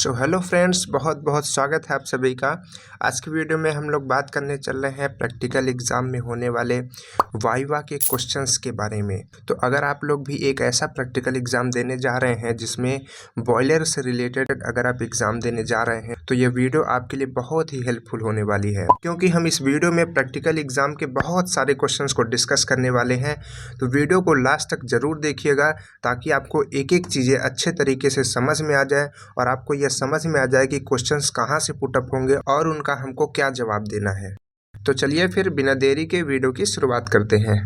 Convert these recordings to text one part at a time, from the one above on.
So hello friends, बहुत बहुत स्वागत है आप सभी का। आज की वीडियो में हम लोग बात करने चल रहे हैं प्रैक्टिकल एग्ज़ाम में होने वाले वाइवा के क्वेश्चंस के बारे में। तो अगर आप लोग भी एक ऐसा प्रैक्टिकल एग्ज़ाम देने जा रहे हैं जिसमें बॉयलर से रिलेटेड अगर आप एग्ज़ाम देने जा रहे हैं तो ये वीडियो आपके लिए बहुत ही हेल्पफुल होने वाली है, क्योंकि हम इस वीडियो में प्रैक्टिकल एग्ज़ाम के बहुत सारे क्वेश्चंस को डिस्कस करने वाले हैं। तो वीडियो को लास्ट तक ज़रूर देखिएगा ताकि आपको एक एक चीज़ें अच्छे तरीके से समझ में आ जाए और आपको यह समझ में आ जाए कि क्वेश्चंस कहाँ से पुटअप होंगे और उनका हमको क्या जवाब देना है। तो चलिए फिर बिना देरी के वीडियो की शुरुआत करते हैं।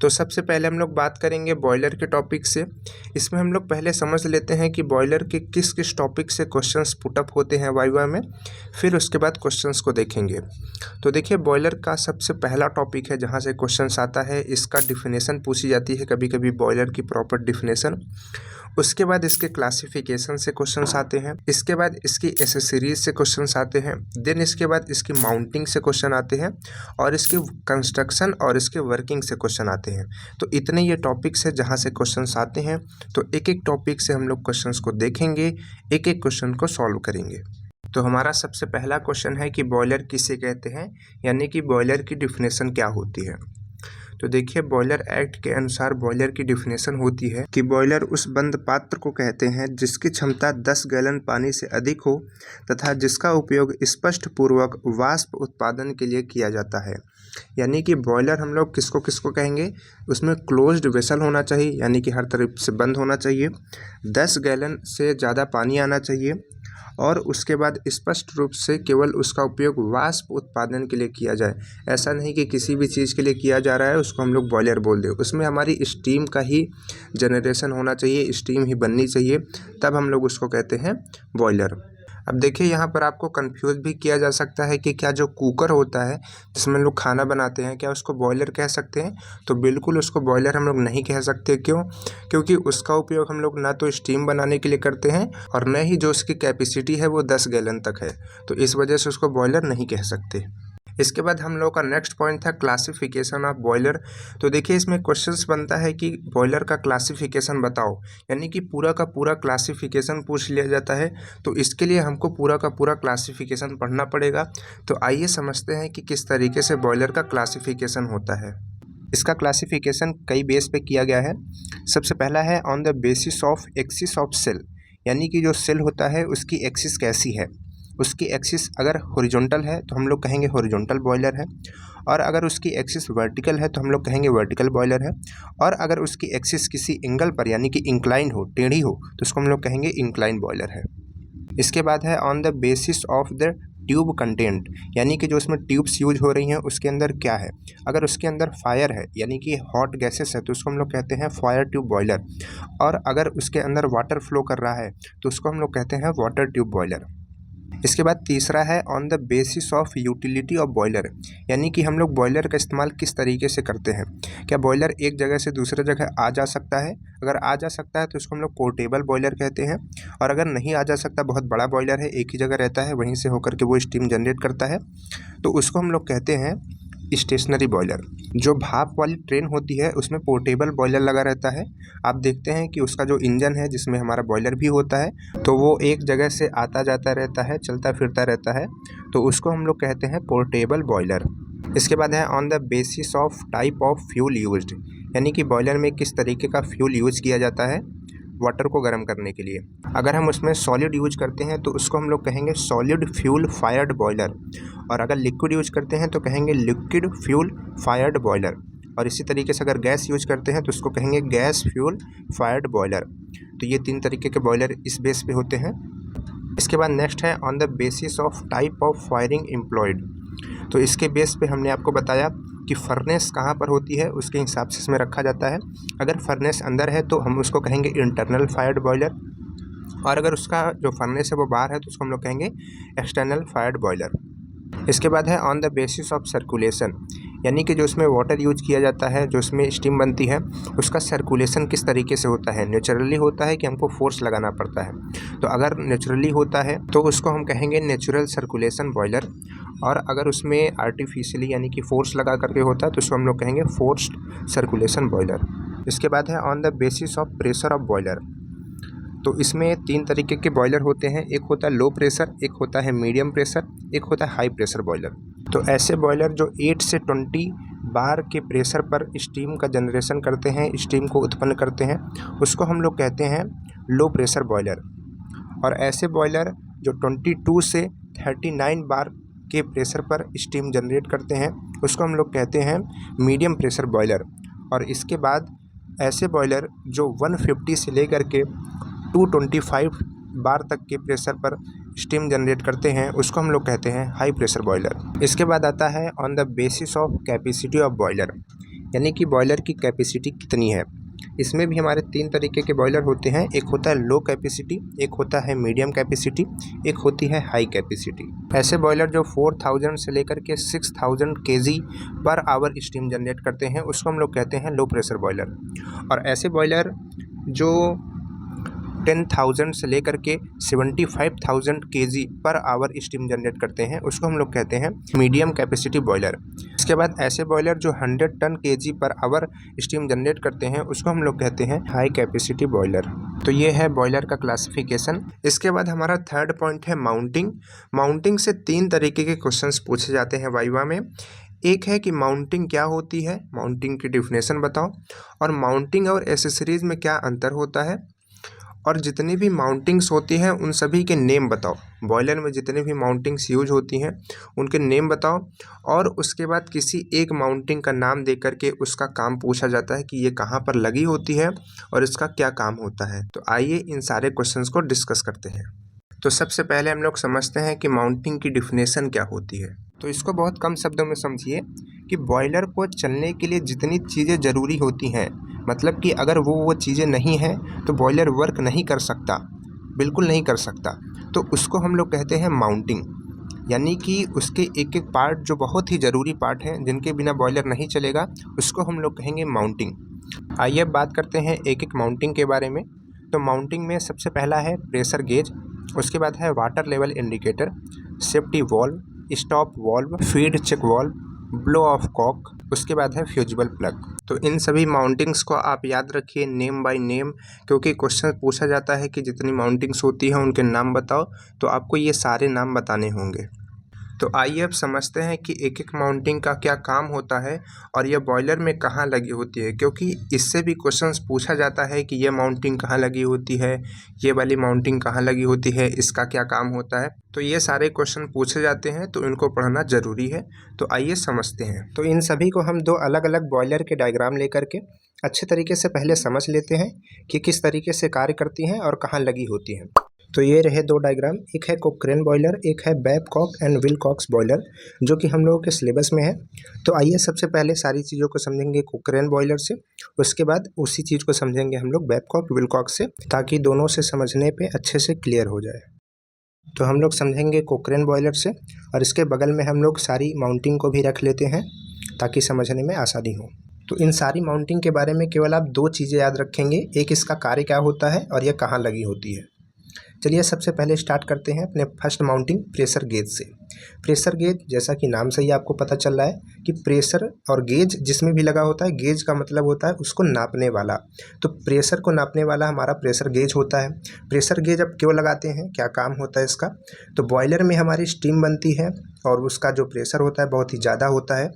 तो सबसे पहले हम लोग बात करेंगे बॉयलर के टॉपिक से। इसमें हम लोग पहले समझ लेते हैं कि बॉयलर के किस किस टॉपिक से क्वेश्चंस पुटअप होते हैं वाइवा में, फिर उसके बाद क्वेश्चंस को देखेंगे। तो देखिए, बॉयलर का सबसे पहला टॉपिक है जहां से क्वेश्चंस आता है, इसका डिफिनेशन पूछी जाती है कभी कभी, बॉयलर की प्रॉपर डिफिनेशन। उसके बाद इसके क्लासिफिकेशन से क्वेश्चंस आते हैं, इसके बाद इसकी एसेसरीज से क्वेश्चंस आते हैं, देन इसके बाद इसकी माउंटिंग से क्वेश्चन आते हैं और इसके कंस्ट्रक्शन और इसके वर्किंग से क्वेश्चन आते हैं। तो इतने ये टॉपिक्स है जहाँ से क्वेश्चंस आते हैं। तो एक एक टॉपिक से हम लोग क्वेश्चंस को देखेंगे, एक एक क्वेश्चन को सॉल्व करेंगे। तो हमारा सबसे पहला क्वेश्चन है कि बॉयलर किसे कहते हैं, यानी कि बॉयलर की डिफिनेशन क्या होती है। तो देखिए, बॉयलर एक्ट के अनुसार बॉयलर की डिफिनेशन होती है कि बॉयलर उस बंद पात्र को कहते हैं जिसकी क्षमता 10 गैलन पानी से अधिक हो तथा जिसका उपयोग स्पष्ट पूर्वक वाष्प उत्पादन के लिए किया जाता है। यानी कि बॉयलर हम लोग किसको किसको कहेंगे, उसमें क्लोज्ड वेसल होना चाहिए, यानी कि हर तरफ से बंद होना चाहिए, 10 गैलन से ज़्यादा पानी आना चाहिए और उसके बाद स्पष्ट रूप से केवल उसका उपयोग वाष्प उत्पादन के लिए किया जाए। ऐसा नहीं कि किसी भी चीज़ के लिए किया जा रहा है उसको हम लोग बॉयलर बोल दें, उसमें हमारी स्टीम का ही जनरेशन होना चाहिए, स्टीम ही बननी चाहिए, तब हम लोग उसको कहते हैं बॉयलर। अब देखिए, यहाँ पर आपको कंफ्यूज भी किया जा सकता है कि क्या जो कुकर होता है जिसमें लोग खाना बनाते हैं, क्या उसको बॉयलर कह सकते हैं। तो बिल्कुल उसको बॉयलर हम लोग नहीं कह सकते। क्यों? क्योंकि उसका उपयोग हम लोग ना तो स्टीम बनाने के लिए करते हैं और न ही जो उसकी कैपेसिटी है वो 10 गैलन तक है, तो इस वजह से उसको बॉयलर नहीं कह सकते। इसके बाद हम लोग का नेक्स्ट पॉइंट था क्लासिफिकेशन ऑफ बॉयलर। तो देखिए, इसमें क्वेश्चंस बनता है कि बॉयलर का क्लासिफिकेशन बताओ, यानी कि पूरा का पूरा क्लासिफिकेशन पूछ लिया जाता है। तो इसके लिए हमको पूरा का पूरा क्लासिफिकेशन पढ़ना पड़ेगा। तो आइए समझते हैं कि किस तरीके से बॉयलर का क्लासिफिकेशन होता है। इसका क्लासिफिकेशन कई बेस पे किया गया है। सबसे पहला है on the basis of axis of shell, यानी कि जो सेल होता है उसकी एक्सिस कैसी है। उसकी एक्सिस अगर हॉरिजॉन्टल है तो हम लोग कहेंगे हॉरिजॉन्टल बॉयलर है, और अगर उसकी एक्सिस वर्टिकल है तो हम लोग कहेंगे वर्टिकल बॉयलर है, और अगर उसकी एक्सिस किसी एंगल पर यानी कि इंक्लाइन हो, टेढ़ी हो, तो उसको हम लोग कहेंगे इंक्लाइन बॉयलर है। इसके बाद है on the basis of the tube content, यानी कि जो उसमें ट्यूब्स यूज हो रही हैं उसके अंदर क्या है। अगर उसके अंदर फायर है यानी कि हॉट गैसेस है तो उसको हम लोग कहते हैं फायर ट्यूब बॉयलर, और अगर उसके अंदर वाटर फ्लो कर रहा है तो उसको हम लोग कहते हैं वाटर ट्यूब बॉयलर। इसके बाद तीसरा है on the basis of utility of boiler, यानी कि हम लोग बॉयलर का इस्तेमाल किस तरीके से करते हैं। क्या बॉयलर एक जगह से दूसरे जगह आ जा सकता है? अगर आ जा सकता है तो उसको हम लोग पोर्टेबल बॉयलर कहते हैं, और अगर नहीं आ जा सकता, बहुत बड़ा बॉयलर है, एक ही जगह रहता है, वहीं से होकर के वो स्टीम जनरेट करता है, तो उसको हम लोग कहते हैं स्टेशनरी बॉयलर। जो भाप वाली ट्रेन होती है उसमें पोर्टेबल बॉयलर लगा रहता है। आप देखते हैं कि उसका जो इंजन है जिसमें हमारा बॉयलर भी होता है, तो वो एक जगह से आता जाता रहता है, चलता फिरता रहता है, तो उसको हम लोग कहते हैं पोर्टेबल बॉयलर। इसके बाद है on the basis of type of fuel used, यानी कि बॉयलर में किस तरीके का फ्यूल यूज किया जाता है वाटर को गर्म करने के लिए। अगर हम उसमें सॉलिड यूज करते हैं तो उसको हम लोग कहेंगे सॉलिड फ्यूल फायर्ड बॉयलर, और अगर लिक्विड यूज करते हैं तो कहेंगे लिक्विड फ्यूल फायर्ड बॉयलर, और इसी तरीके से अगर गैस यूज करते हैं तो उसको कहेंगे गैस फ्यूल फायर्ड बॉयलर। तो ये 3 तरीके के बॉयलर इस बेस पे होते हैं। इसके बाद नेक्स्ट है on the basis of type of firing employed. तो इसके बेस पे हमने आपको बताया कि फर्नेस कहाँ पर होती है, उसके हिसाब से इसमें रखा जाता है। अगर फर्नेस अंदर है तो हम उसको कहेंगे इंटरनल फायर्ड बॉयलर, और अगर उसका जो फर्नेस है वो बाहर है तो उसको हम लोग कहेंगे एक्सटर्नल फायर्ड बॉयलर। इसके बाद है on the basis of circulation, यानी कि जो उसमें वाटर यूज किया जाता है, जो उसमें स्टीम बनती है, उसका सर्कुलेशन किस तरीके से होता है, नेचुरली होता है कि हमको फोर्स लगाना पड़ता है। तो अगर नेचुरली होता है तो उसको हम कहेंगे नेचुरल सर्कुलेशन बॉयलर, और अगर उसमें आर्टिफिशियली यानी कि फोर्स लगा करके होता है तो उसको हम लोग कहेंगे फोर्स्ड सर्कुलेशन बॉयलर। इसके बाद है on the basis of pressure of boiler. तो इसमें 3 तरीके के बॉयलर होते हैं, एक होता है लो प्रेशर, एक होता है मीडियम प्रेशर, एक होता है हाई प्रेशर बॉयलर। तो ऐसे बॉयलर जो 8 से 20 बार के प्रेशर पर स्टीम का जनरेशन करते हैं, स्टीम को उत्पन्न करते हैं, उसको हम लोग कहते हैं लो प्रेशर बॉयलर। और ऐसे बॉयलर जो 22 से 39 बार के प्रेशर पर स्टीम जनरेट करते हैं, उसको हम लोग कहते हैं मीडियम प्रेशर बॉयलर। और इसके बाद ऐसे बॉयलर जो 150 से लेकर के 225 बार तक के प्रेशर पर स्टीम जनरेट करते हैं, उसको हम लोग कहते हैं हाई प्रेशर बॉयलर। इसके बाद आता है on the basis of capacity of boiler, यानी कि बॉयलर की कैपेसिटी कितनी है। इसमें भी हमारे 3 तरीके के बॉयलर होते हैं, एक होता है लो कैपेसिटी, एक होता है मीडियम कैपेसिटी, एक होती है हाई कैपेसिटी। ऐसे बॉयलर जो 4000 से लेकर के 6000 kg पर आवर स्टीम जनरेट करते हैं, उसको हम लोग कहते हैं लो प्रेशर बॉयलर। और ऐसे बॉयलर जो 10,000 से लेकर के 75,000 kg पर आवर स्टीम जनरेट करते हैं, उसको हम लोग कहते हैं मीडियम कैपेसिटी बॉयलर। इसके बाद ऐसे बॉयलर जो 100 टन kg पर आवर स्टीम जनरेट करते हैं, उसको हम लोग कहते हैं हाई कैपेसिटी बॉयलर। तो ये है बॉयलर का क्लासिफिकेशन। इसके बाद हमारा थर्ड पॉइंट है माउंटिंग। माउंटिंग से 3 तरीके के क्वेश्चंस पूछे जाते हैं वाइवा में। एक है कि माउंटिंग क्या होती है, माउंटिंग की डिफिनेशन बताओ, और माउंटिंग और एसेसरीज में क्या अंतर होता है, और जितनी भी माउंटिंग्स होती हैं उन सभी के नेम बताओ। बॉयलर में जितनी भी माउंटिंग्स यूज होती हैं उनके नेम बताओ, और उसके बाद किसी एक माउंटिंग का नाम दे करके उसका काम पूछा जाता है कि ये कहाँ पर लगी होती है और इसका क्या काम होता है। तो आइए इन सारे क्वेश्चंस को डिस्कस करते हैं। तो सबसे पहले हम लोग समझते हैं कि माउंटिंग की डिफिनेशन क्या होती है। तो इसको बहुत कम शब्दों में समझिए कि बॉयलर को चलने के लिए जितनी चीज़ें ज़रूरी होती हैं, मतलब कि अगर वो चीज़ें नहीं हैं तो बॉयलर वर्क नहीं कर सकता, बिल्कुल नहीं कर सकता। तो उसको हम लोग कहते हैं माउंटिंग, यानी कि उसके एक एक पार्ट जो बहुत ही ज़रूरी पार्ट हैं, जिनके बिना बॉयलर नहीं चलेगा, उसको हम लोग कहेंगे माउंटिंग। आइए अब बात करते हैं एक एक माउंटिंग के बारे में। तो माउंटिंग में सबसे पहला है प्रेशर गेज, उसके बाद है water level indicator, safety valve, stop valve, feed check valve, blow off cock, उसके बाद है फ्यूजिबल प्लग। तो इन सभी माउंटिंग्स को आप याद रखिए नेम बाय नेम, क्योंकि क्वेश्चन पूछा जाता है कि जितनी माउंटिंग्स होती हैं उनके नाम बताओ, तो आपको ये सारे नाम बताने होंगे। तो आइए अब समझते हैं कि एक एक माउंटिंग का क्या काम होता है और यह बॉयलर में कहाँ लगी होती है, क्योंकि इससे भी क्वेश्चंस पूछा जाता है कि ये माउंटिंग कहाँ लगी होती है, ये वाली माउंटिंग कहाँ लगी होती है, इसका क्या काम होता है। तो ये सारे क्वेश्चन पूछे जाते हैं, तो इनको पढ़ना ज़रूरी है। तो आइए समझते हैं। तो इन सभी को हम 2 अलग अलग बॉयलर के डायग्राम लेकर के अच्छे तरीके से पहले समझ लेते हैं कि किस तरीके से कार्य करती हैं और कहाँ लगी होती हैं। तो ये रहे 2 डायग्राम, एक है कोक्रेन बॉयलर, एक है बैबकॉक एंड विलकॉक्स बॉयलर, जो कि हम लोगों के सिलेबस में है। तो आइए सबसे पहले सारी चीज़ों को समझेंगे कोक्रेन बॉयलर से, उसके बाद उसी चीज़ को समझेंगे हम लोग बैबकॉक विलकॉक्स से, ताकि दोनों से समझने पे अच्छे से क्लियर हो जाए। तो हम लोग समझेंगे कोक्रेन बॉयलर से, और इसके बगल में हम लोग सारी माउंटिंग को भी रख लेते हैं ताकि समझने में आसानी हो। तो इन सारी माउंटिंग के बारे में केवल आप 2 चीज़ें याद रखेंगे, एक इसका कार्य क्या होता है और यह कहाँ लगी होती है। चलिए सबसे पहले स्टार्ट करते हैं अपने फर्स्ट माउंटिंग प्रेशर गेज से। प्रेशर गेज, जैसा कि नाम से ही आपको पता चल रहा है कि प्रेशर और गेज जिसमें भी लगा होता है, गेज का मतलब होता है उसको नापने वाला। तो प्रेशर को नापने वाला हमारा प्रेशर गेज होता है। प्रेशर गेज अब क्यों लगाते हैं, क्या काम होता है इसका। तो बॉयलर में हमारी स्टीम बनती है और उसका जो प्रेशर होता है बहुत ही ज़्यादा होता है।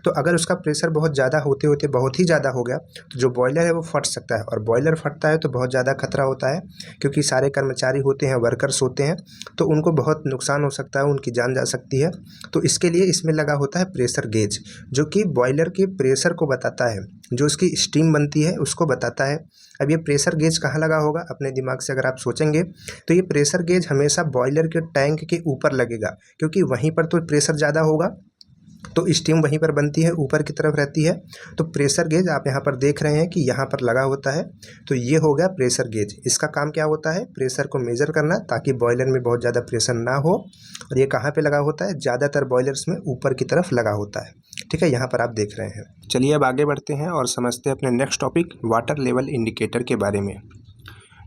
तो अगर उसका प्रेशर बहुत ज़्यादा होते होते बहुत ही ज़्यादा हो गया तो जो बॉयलर है वो फट सकता है, और बॉयलर फटता है तो बहुत ज़्यादा खतरा होता है, क्योंकि सारे कर्मचारी होते हैं, वर्कर्स होते हैं, तो उनको बहुत नुकसान हो सकता है, उनकी जान जा सकती है। तो इसके लिए इसमें लगा होता है प्रेशर गेज, जो कि बॉयलर के प्रेशर को बताता है, जो उसकी स्टीम बनती है उसको बताता है। अब ये प्रेशर गेज कहाँ लगा होगा, अपने दिमाग से अगर आप सोचेंगे तो ये प्रेशर गेज हमेशा बॉयलर के टैंक के ऊपर लगेगा, क्योंकि वहीं पर तो प्रेशर ज़्यादा होगा, तो स्टीम वहीं पर बनती है, ऊपर की तरफ रहती है। तो प्रेशर गेज आप यहाँ पर देख रहे हैं कि यहाँ पर लगा होता है, तो ये हो गया प्रेशर गेज। इसका काम क्या होता है, प्रेशर को मेजर करना, ताकि बॉयलर में बहुत ज़्यादा प्रेशर ना हो। और ये कहाँ पे लगा होता है, ज़्यादातर बॉयलर्स में ऊपर की तरफ लगा होता है। ठीक है, यहाँ पर आप देख रहे हैं। चलिए अब आगे बढ़ते हैं और समझते हैं अपने next topic water level indicator के बारे में।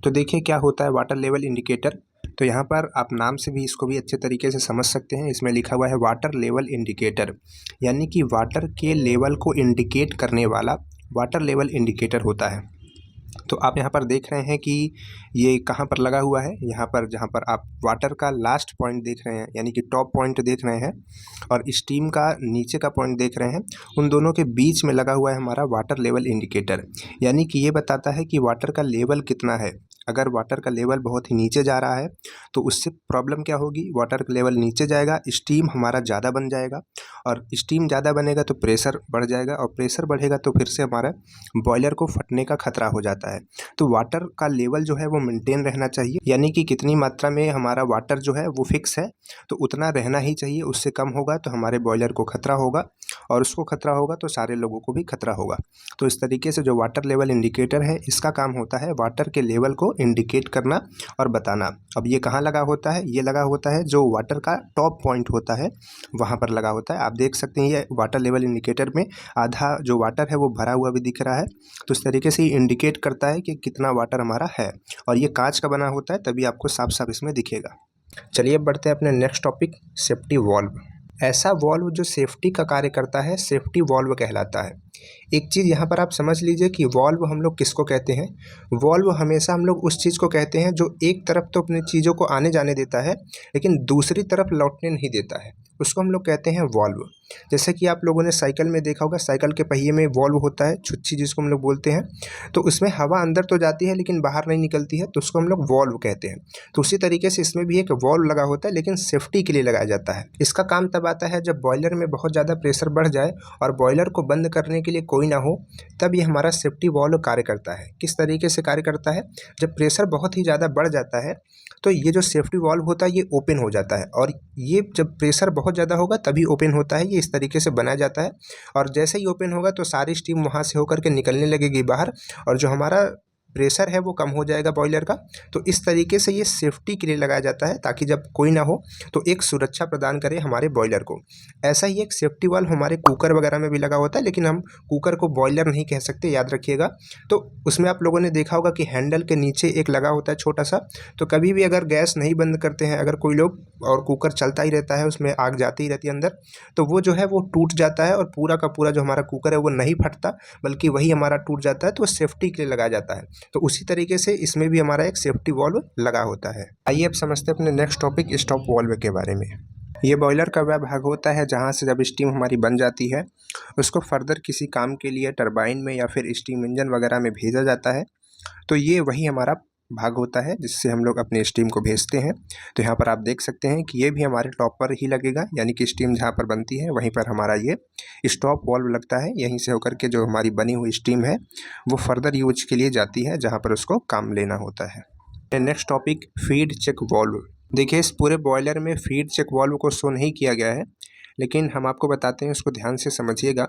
तो देखिए क्या होता है वाटर लेवल इंडिकेटर। तो यहाँ पर आप नाम से भी इसको भी अच्छे तरीके से समझ सकते हैं। इसमें लिखा हुआ है वाटर लेवल इंडिकेटर, यानी कि वाटर के लेवल को इंडिकेट करने वाला वाटर लेवल इंडिकेटर होता है। तो आप यहाँ पर देख रहे हैं कि ये कहाँ पर लगा हुआ है, यहाँ पर जहाँ पर आप वाटर का लास्ट पॉइंट देख रहे हैं, यानी कि टॉप पॉइंट देख रहे हैं, और स्टीम का नीचे का पॉइंट देख रहे हैं, उन दोनों के बीच में लगा हुआ है हमारा वाटर लेवल इंडिकेटर। यानी कि ये बताता है कि वाटर का लेवल कितना है। अगर वाटर का लेवल बहुत ही नीचे जा रहा है तो उससे प्रॉब्लम क्या होगी, वाटर का लेवल नीचे जाएगा, स्टीम हमारा ज़्यादा बन जाएगा, और स्टीम ज़्यादा बनेगा तो प्रेशर बढ़ जाएगा, और प्रेशर बढ़ेगा तो फिर से हमारा बॉयलर को फटने का खतरा हो जाता है। तो वाटर का लेवल जो है वो मेंटेन रहना चाहिए, यानी कि कितनी मात्रा में हमारा वाटर जो है वो फिक्स है तो उतना रहना ही चाहिए। उससे कम होगा तो हमारे बॉयलर को खतरा होगा, और उसको खतरा होगा तो सारे लोगों को भी खतरा होगा। तो इस तरीके से जो वाटर लेवल इंडिकेटर है इसका काम होता है वाटर के लेवल को इंडिकेट करना और बताना। अब ये कहाँ लगा होता है, ये लगा होता है जो वाटर का टॉप पॉइंट होता है वहाँ पर लगा होता है। आप देख सकते हैं ये वाटर लेवल इंडिकेटर में आधा जो वाटर है वो भरा हुआ भी दिख रहा है। तो इस तरीके से ये इंडिकेट करता है कि कितना वाटर हमारा है, और ये कांच का बना होता है तभी आपको साफ साफ इसमें दिखेगा। चलिए अब बढ़ते हैं अपने नेक्स्ट टॉपिक सेफ्टी वॉल्व। ऐसा वॉल्व जो सेफ्टी का कार्य करता है सेफ्टी वॉल्व कहलाता है। एक चीज़ यहाँ पर आप समझ लीजिए कि वॉल्व हम लोग किसको कहते हैं। वॉल्व हमेशा हम लोग उस चीज़ को कहते हैं जो एक तरफ तो अपनी चीज़ों को आने जाने देता है लेकिन दूसरी तरफ लौटने नहीं देता है, उसको हम लोग कहते हैं वॉल्व। जैसे कि आप लोगों ने साइकिल में देखा होगा, साइकिल के पहिए में वॉल्व होता है, छुच्ची जिसको हम लोग बोलते हैं। तो उसमें हवा अंदर तो जाती है लेकिन बाहर नहीं निकलती है, तो उसको हम लोग वॉल्व कहते हैं। तो उसी तरीके से इसमें भी एक वॉल्व लगा होता है लेकिन सेफ्टी के लिए लगाया जाता है। इसका काम तब आता है जब बॉयलर में बहुत ज़्यादा प्रेशर बढ़ जाए और बॉयलर को बंद करने के लिए कोई ना हो, तब ये हमारा सेफ्टी वॉल्व कार्य करता है। किस तरीके से कार्य करता है, जब प्रेशर बहुत ही ज़्यादा बढ़ जाता है तो ये जो सेफ्टी वॉल्व होता है ये ओपन हो जाता है, और ये जब प्रेशर बहुत ज़्यादा होगा तभी ओपन होता है। ये इस तरीके से बनाया जाता है, और जैसे ही ओपन होगा तो सारी स्टीम वहाँ से होकर के निकलने लगेगी बाहर, और जो हमारा प्रेशर है वो कम हो जाएगा बॉयलर का। तो इस तरीके से ये सेफ्टी के लिए लगाया जाता है ताकि जब कोई ना हो तो एक सुरक्षा प्रदान करे हमारे बॉयलर को। ऐसा ही एक सेफ्टी वाल्व हमारे कुकर वगैरह में भी लगा होता है, लेकिन हम कुकर को बॉयलर नहीं कह सकते, याद रखिएगा। तो उसमें आप लोगों ने देखा होगा कि हैंडल के नीचे एक लगा होता है छोटा सा, तो कभी भी अगर गैस नहीं बंद करते हैं अगर कोई लोग और कुकर चलता ही रहता है, उसमें आग जाती ही रहती है अंदर, तो वो जो है वो टूट जाता है और पूरा का पूरा जो हमारा कुकर है वो नहीं फटता बल्कि वही हमारा टूट जाता है। तो सेफ्टी के लिए लगाया जाता है। तो उसी तरीके से इसमें भी हमारा एक सेफ्टी वॉल्व लगा होता है। आइए अब समझते हैं अपने नेक्स्ट टॉपिक स्टॉप वॉल्व के बारे में। ये बॉयलर का वह भाग होता है जहाँ से जब स्टीम हमारी बन जाती है उसको फर्दर किसी काम के लिए टरबाइन में या फिर स्टीम इंजन वगैरह में भेजा जाता है। तो ये वही हमारा भाग होता है जिससे हम लोग अपने स्टीम को भेजते हैं। तो यहाँ पर आप देख सकते हैं कि ये भी हमारे टॉप पर ही लगेगा, यानी कि स्टीम जहाँ पर बनती है वहीं पर हमारा ये स्टॉप वॉल्व लगता है। यहीं से होकर के जो हमारी बनी हुई स्टीम है वो फर्दर यूज के लिए जाती है जहाँ पर उसको काम लेना होता है। Next topic feed check valve. देखिए इस पूरे बॉयलर में फीड चेक वॉल्व को शो नहीं किया गया है, लेकिन हम आपको बताते हैं, उसको ध्यान से समझिएगा।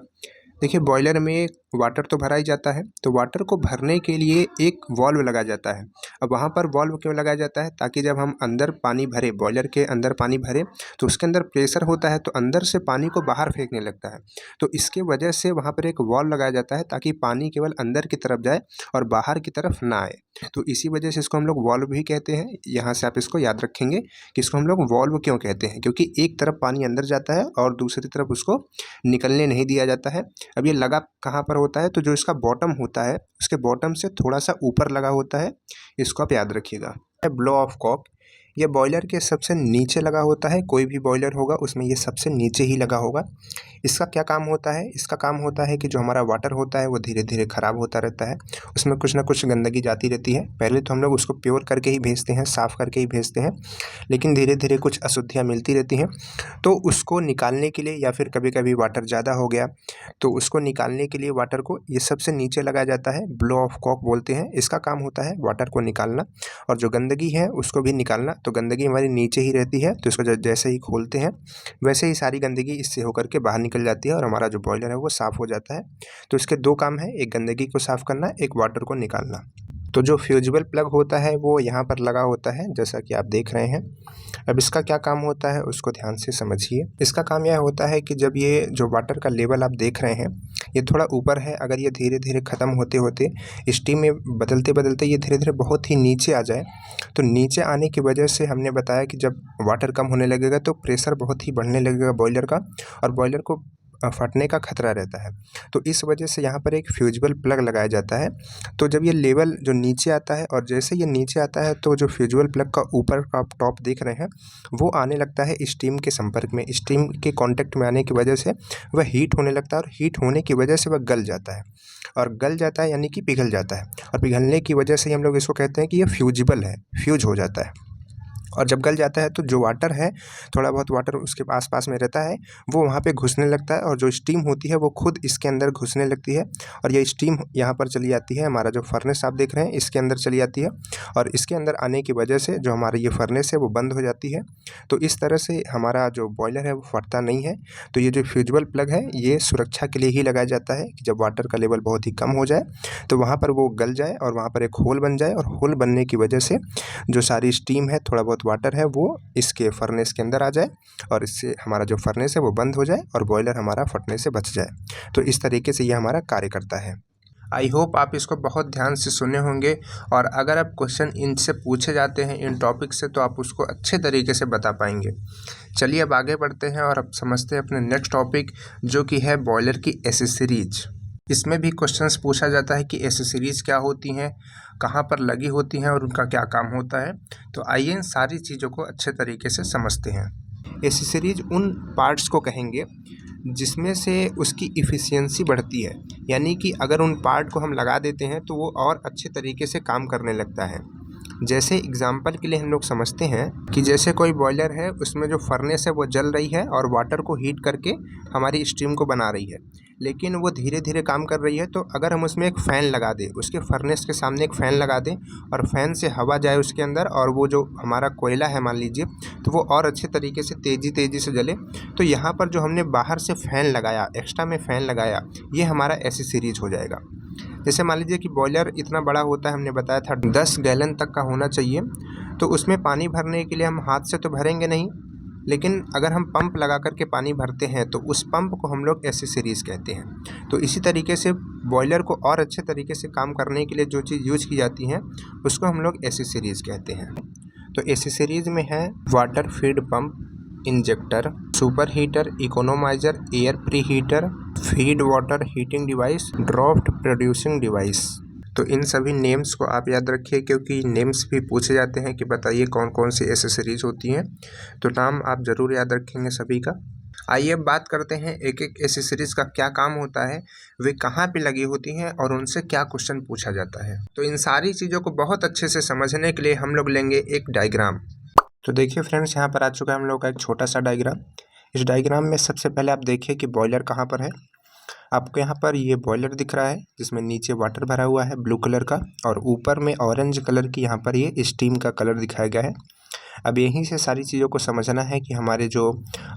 देखिए बॉयलर में वाटर तो भरा ही जाता है, तो वाटर को भरने के लिए एक वॉल्व लगाया जाता है। अब वहाँ पर वॉल्व क्यों लगाया जाता है, ताकि जब हम अंदर पानी भरे, बॉयलर के अंदर पानी भरे तो उसके अंदर प्रेशर होता है तो अंदर से पानी को बाहर फेंकने लगता है। तो इसके वजह से वहाँ पर एक वॉल्व लगाया जाता है ताकि पानी केवल अंदर की तरफ जाए और बाहर की तरफ ना आए। तो इसी वजह से इसको हम लोग वॉल्व भी कहते हैं। यहाँ से आप इसको याद रखेंगे कि इसको हम लोग वॉल्व क्यों कहते हैं, क्योंकि एक तरफ पानी अंदर जाता है और दूसरी तरफ उसको निकलने नहीं दिया जाता है। अब ये लगा कहाँ पर होता है, तो जो इसका बॉटम होता है उसके बॉटम से थोड़ा सा ऊपर लगा होता है, इसको आप याद रखिएगा। ब्लो ऑफ कॉक, ये बॉयलर के सबसे नीचे लगा होता है। कोई भी बॉयलर होगा उसमें ये सबसे नीचे ही लगा होगा। इसका क्या काम होता है, इसका काम होता है कि जो हमारा वाटर होता है वो धीरे धीरे ख़राब होता रहता है, उसमें कुछ ना कुछ गंदगी जाती रहती है। पहले तो हम लोग उसको प्योर करके ही भेजते हैं, साफ़ करके ही भेजते हैं, लेकिन धीरे धीरे कुछ अशुद्धियाँ मिलती रहती हैं। तो उसको निकालने के लिए, या फिर कभी कभी वाटर ज़्यादा हो गया तो उसको निकालने के लिए वाटर को ये सबसे नीचे लगाया जाता है, ब्लो ऑफ कॉक बोलते हैं। इसका काम होता है वाटर को निकालना और जो गंदगी है उसको भी निकालना। तो गंदगी हमारी नीचे ही रहती है, तो इसको जैसे ही खोलते हैं वैसे ही सारी गंदगी इससे होकर के बाहर निकल जाती है और हमारा जो बॉयलर है वो साफ़ हो जाता है। तो इसके दो काम है, एक गंदगी को साफ़ करना, एक वाटर को निकालना। तो जो फ्यूजिबल प्लग होता है वो यहाँ पर लगा होता है, जैसा कि आप देख रहे हैं। अब इसका क्या काम होता है उसको ध्यान से समझिए। इसका काम यह होता है कि जब ये जो वाटर का लेवल आप देख रहे हैं ये थोड़ा ऊपर है, अगर ये धीरे धीरे ख़त्म होते होते स्टीम में बदलते बदलते ये धीरे धीरे बहुत ही नीचे आ जाए, तो नीचे आने की वजह से हमने बताया कि जब वाटर कम होने लगेगा तो प्रेशर बहुत ही बढ़ने लगेगा बॉयलर का, और बॉयलर को फटने का खतरा रहता है। तो इस वजह से यहाँ पर एक फ्यूजिबल प्लग लगाया जाता है। तो जब ये लेवल जो नीचे आता है और जैसे ये नीचे आता है तो जो फ्यूजिबल प्लग का ऊपर का आप टॉप देख रहे हैं वो आने लगता है स्टीम के संपर्क में, स्टीम के कांटेक्ट में आने की वजह से वह हीट होने लगता है, और हीट होने की वजह से वह गल जाता है, और गल जाता है यानी कि पिघल जाता है, और पिघलने की वजह से हम लोग इसको कहते हैं कि ये फ्यूजिबल है, फ्यूज हो जाता है। और जब गल जाता है तो जो वाटर है, थोड़ा बहुत वाटर उसके आस-पास में रहता है, वो वहाँ पे घुसने लगता है, और जो स्टीम होती है वो खुद इसके अंदर घुसने लगती है, और ये स्टीम यहाँ पर चली जाती है, हमारा जो फर्नेस आप देख रहे हैं इसके अंदर चली जाती है, और इसके अंदर आने की वजह से जो हमारी ये फर्नेस है वो बंद हो जाती है। तो इस तरह से हमारा जो बॉयलर है वो फटता नहीं है। तो ये जो फ्यूजिबल प्लग है ये सुरक्षा के लिए ही लगाया जाता है कि जब वाटर का लेवल बहुत ही कम हो जाए तो वहाँ पर वो गल जाए और वहाँ पर एक होल बन जाए, और होल बनने की वजह से जो सारी स्टीम है, थोड़ा बहुत वाटर है, वो इसके फर्नेस के अंदर आ जाए, और इससे हमारा जो फर्नेस है वो बंद हो जाए और बॉयलर हमारा फटने से बच जाए। तो इस तरीके से ये हमारा कार्य करता है। आई होप आप इसको बहुत ध्यान से सुने होंगे, और अगर आप क्वेश्चन इनसे पूछे जाते हैं इन टॉपिक से तो आप उसको अच्छे तरीके से बता पाएंगे। चलिए अब आगे बढ़ते हैं और अब समझते हैं अपने नेक्स्ट टॉपिक, जो कि है बॉयलर की एसेसरीज। इसमें भी क्वेश्चंस पूछा जाता है कि एसेसरीज क्या होती हैं, कहाँ पर लगी होती हैं और उनका क्या काम होता है। तो आइए इन सारी चीज़ों को अच्छे तरीके से समझते हैं। एसेसरीज उन पार्ट्स को कहेंगे जिसमें से उसकी इफ़िशियंसी बढ़ती है, यानी कि अगर उन पार्ट को हम लगा देते हैं तो वो और अच्छे तरीके से काम करने लगता है। जैसे एग्जांपल के लिए हम लोग समझते हैं कि जैसे कोई बॉयलर है, उसमें जो फर्नेस है वो जल रही है और वाटर को हीट करके हमारी स्टीम को बना रही है, लेकिन वो धीरे धीरे काम कर रही है। तो अगर हम उसमें एक फ़ैन लगा दें, उसके फर्नेस के सामने एक फ़ैन लगा दें और फ़ैन से हवा जाए उसके अंदर, और वो जो हमारा कोयला है मान लीजिए, तो वो और अच्छे तरीके से तेज़ी से जले। तो यहाँ पर जो हमने बाहर से फ़ैन लगाया, एक्स्ट्रा में फ़ैन लगाया, ये हमारा एसेसरीज हो जाएगा। जैसे मान लीजिए कि बॉयलर इतना बड़ा होता है, हमने बताया था 10 गैलन तक का होना चाहिए, तो उसमें पानी भरने के लिए हम हाथ से तो भरेंगे नहीं, लेकिन अगर हम पंप लगा कर के पानी भरते हैं तो उस पंप को हम लोग एसेसरीज कहते हैं। तो इसी तरीके से बॉयलर को और अच्छे तरीके से काम करने के लिए जो चीज़ यूज की जाती हैं उसको हम लोग एसेसरीज कहते हैं। तो एसेसरीज में है water feed pump, injector, super heater, economiser, air pre heater, feed water heating device, draft producing device. तो इन सभी नेम्स को आप याद रखिए, क्योंकि नेम्स भी पूछे जाते हैं कि बताइए कौन कौन सी एसेसरीज होती हैं, तो नाम आप ज़रूर याद रखेंगे सभी का। आइए अब बात करते हैं एक एक एसेसरीज का क्या काम होता है, वे कहाँ पे लगी होती हैं और उनसे क्या क्वेश्चन पूछा जाता है। तो इन सारी चीज़ों को बहुत अच्छे से समझने के लिए हम लोग लेंगे एक डायग्राम। तो देखिए फ्रेंड्स, यहाँ पर आ चुका है हम लोग का एक छोटा सा डायग्राम। इस डायग्राम में सबसे पहले आप देखिए कि बॉयलर कहाँ पर है। आपको यहाँ पर ये बॉयलर दिख रहा है जिसमें नीचे वाटर भरा हुआ है ब्लू कलर का, और ऊपर में ऑरेंज कलर की यहाँ पर ये स्टीम का कलर दिखाया गया है। अब यहीं से सारी चीज़ों को समझना है कि हमारे जो